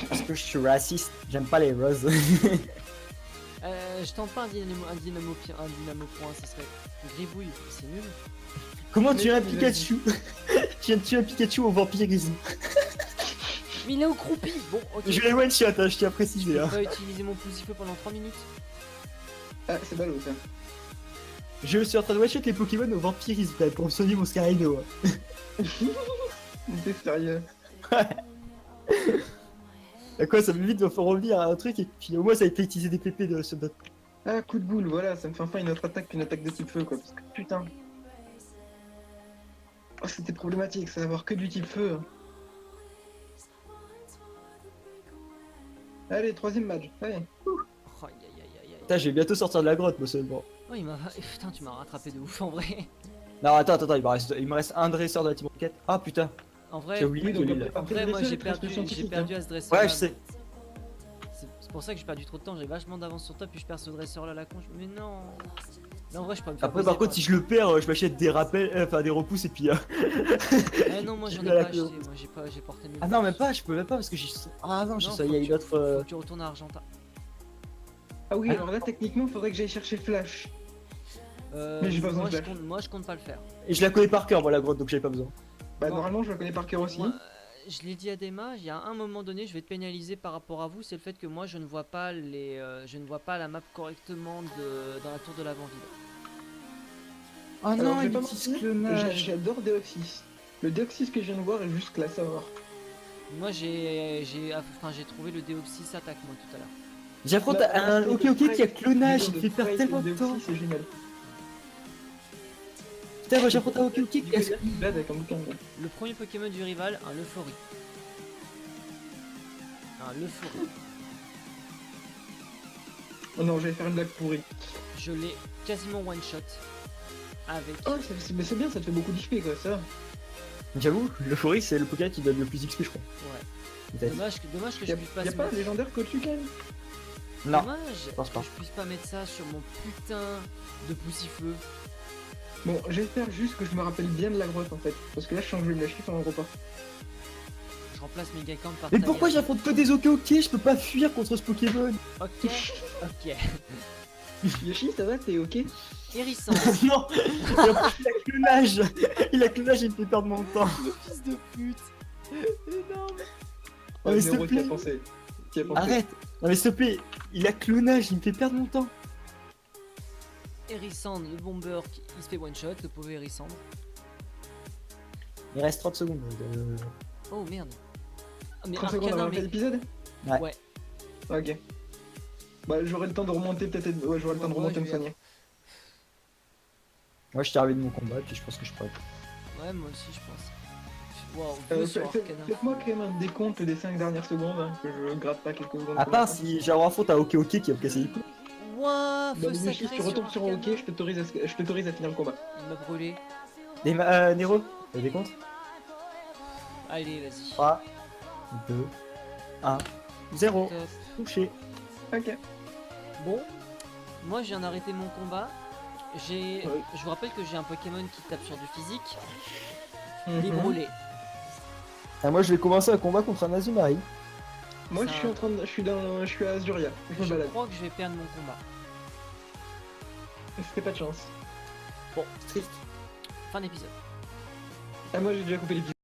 Parce que je suis raciste, j'aime pas les roses. Je tente pas un dynamo point, ce serait gribouille, c'est nul. Comment Mais tuer un vas-y. Pikachu? Je viens de tuer un Pikachu au vampirisme. Mais il est au croupi. Bon, ok. Je l'ai one shot, hein, je tiens à préciser. Je Hein. peux pas utiliser mon poussifeu pendant 3 minutes. Ah, c'est ballot, ça. Je suis en train de one shot les Pokémon au vampirisme quand même, pour me soigner mon Scarino. Hein. T'es sérieux? À quoi ça m'évite de faire revenir à un truc et puis au moins ça a été utiliser des PP de ce bot. Ah, coup de boule, voilà, ça me fait enfin une autre attaque qu'une attaque de type feu, quoi. Parce que putain. Oh, c'était problématique, ça, d'avoir que du type feu. Hein. Allez, troisième match, allez. Oh, aïe aïe aïe aïe aïe. Putain, je vais bientôt sortir de la grotte moi seulement. Oh, il m'a. Putain, tu m'as rattrapé de ouf en vrai. Non, attends, il me reste un dresseur de la team rocket. Ah putain, En vrai, j'ai oublié Oui, donc qu'il est là. en vrai, moi le j'ai dresseur, perdu, il reste le j'ai scientifique, perdu hein. à ce dresseur. Ouais, je sais. C'est pour ça que j'ai perdu trop de temps. J'ai vachement d'avance sur toi, puis je perds ce dresseur là, la con. Mais non. Mais en vrai, je peux me faire Après poser par contre si je le perds, je m'achète des rappels, enfin des repousses et puis... Eh non, moi j'en ai je vais à pas la acheté. clé. Moi j'ai porté mes. Ah non même pas, je peux même pas parce que j'ai... Ah non, Non, il y a une autre... Faut que tu retournes à Argenta. Ah oui, Ah. alors là, techniquement, faudrait que j'aille chercher Flash. Mais j'ai pas besoin de flash. moi je compte pas le faire. Et je la connais par cœur moi la grotte donc j'avais pas besoin. Bah, Non. normalement, je la connais par cœur aussi. Moi, je l'ai dit à Dema, il y a un moment donné, je vais te pénaliser par rapport à vous, c'est le fait que moi je ne vois pas je ne vois pas la map correctement dans la tour de l'avant vide. Oh Alors, non, je vais il pas utilise mentir, clonage. j'adore Deoxys. Le Deoxys que je viens de voir est juste classe à voir. Moi j'ai trouvé le Deoxys attaque moi tout à l'heure. J'affronte Là, un là, ok c'est qui a clonage, il de fait perdre Sprite tellement et de temps. Deoxys, c'est génial. Putain, moi j'affronte un ok qui Il est bad avec un bouquin. Quoi. Le premier Pokémon du rival, un Leufori. Un Leufori. Oh non, j'allais faire une blague pourrie. Je l'ai quasiment one shot avec. Oh, mais c'est bien, ça te fait beaucoup d'XP quoi, ça. J'avoue, l'euphorie c'est le Pokémon qui donne le plus XP je crois. Ouais. Peut-être. Dommage que je Y'a puisse pas pas mettre. un légendaire que tu calmes. Non, Dommage pense pas. que je puisse pas mettre ça sur mon putain de poussifeu. Bon, j'espère juste que je me rappelle bien de la grotte en fait. Parce que là, je sens que je vais me la chier pendant le repas. Je remplace mes Gaikan par Mais Tania. pourquoi j'affronte que des ok je peux pas fuir contre ce Pokémon. Ok, ok. Yoshi, ça va, t'es ok? Hérisson, Non, et en plus, il a clonage. Il a clonage, il me fait perdre mon temps. le fils de pute. Énorme. Oh, mais s'il te Nero, qui a plaît. pensé. Qui a pensé. Arrête. Non mais s'il te plaît, il a clonage, il me fait perdre mon temps. Hérissandre, le bomber, il se fait one shot, le pauvre Hérissandre. Il reste 30 secondes. Oh merde. Ah, mais 30 secondes Arcana, avant mais... l'épisode. Ouais. Ok. Bah j'aurai le temps de remonter peut-être. Ouais, j'aurai le temps de Ouais, remonter je me vais- soigner. Moi, je t'ai arrivé de mon combat, puis je pense que je pourrais. Ouais, moi aussi, je pense. Waouh, vœux sur Arcana. Faites-moi quand même un décompte des 5 dernières secondes, hein, que je gratte pas quelques secondes. À plus part longtemps. si j'ai un fond, t'as OK OK qui va me casser les couilles. Ouah, Bah, feu Debuchy, sacré si tu retombes sur Arcana. OK, je t'autorise à finir le combat. Il m'a brûlé. Nero, t'as des comptes Allez, vas-y. 3, 2, 1, 0. Top. Touché. Ok. Bon, moi je viens d'arrêter mon combat. Ouais. Je vous rappelle que j'ai un Pokémon qui tape sur du physique. Il est Mhm. brûlé. Ah, moi, je vais commencer un combat contre un Azumarill. Moi Ça- je suis en train de. Je suis à Azuria. Je me Je balade. crois que je vais perdre mon combat. C'était pas de chance. Bon, triste. Fin d'épisode. Ah, moi j'ai déjà coupé l'épisode.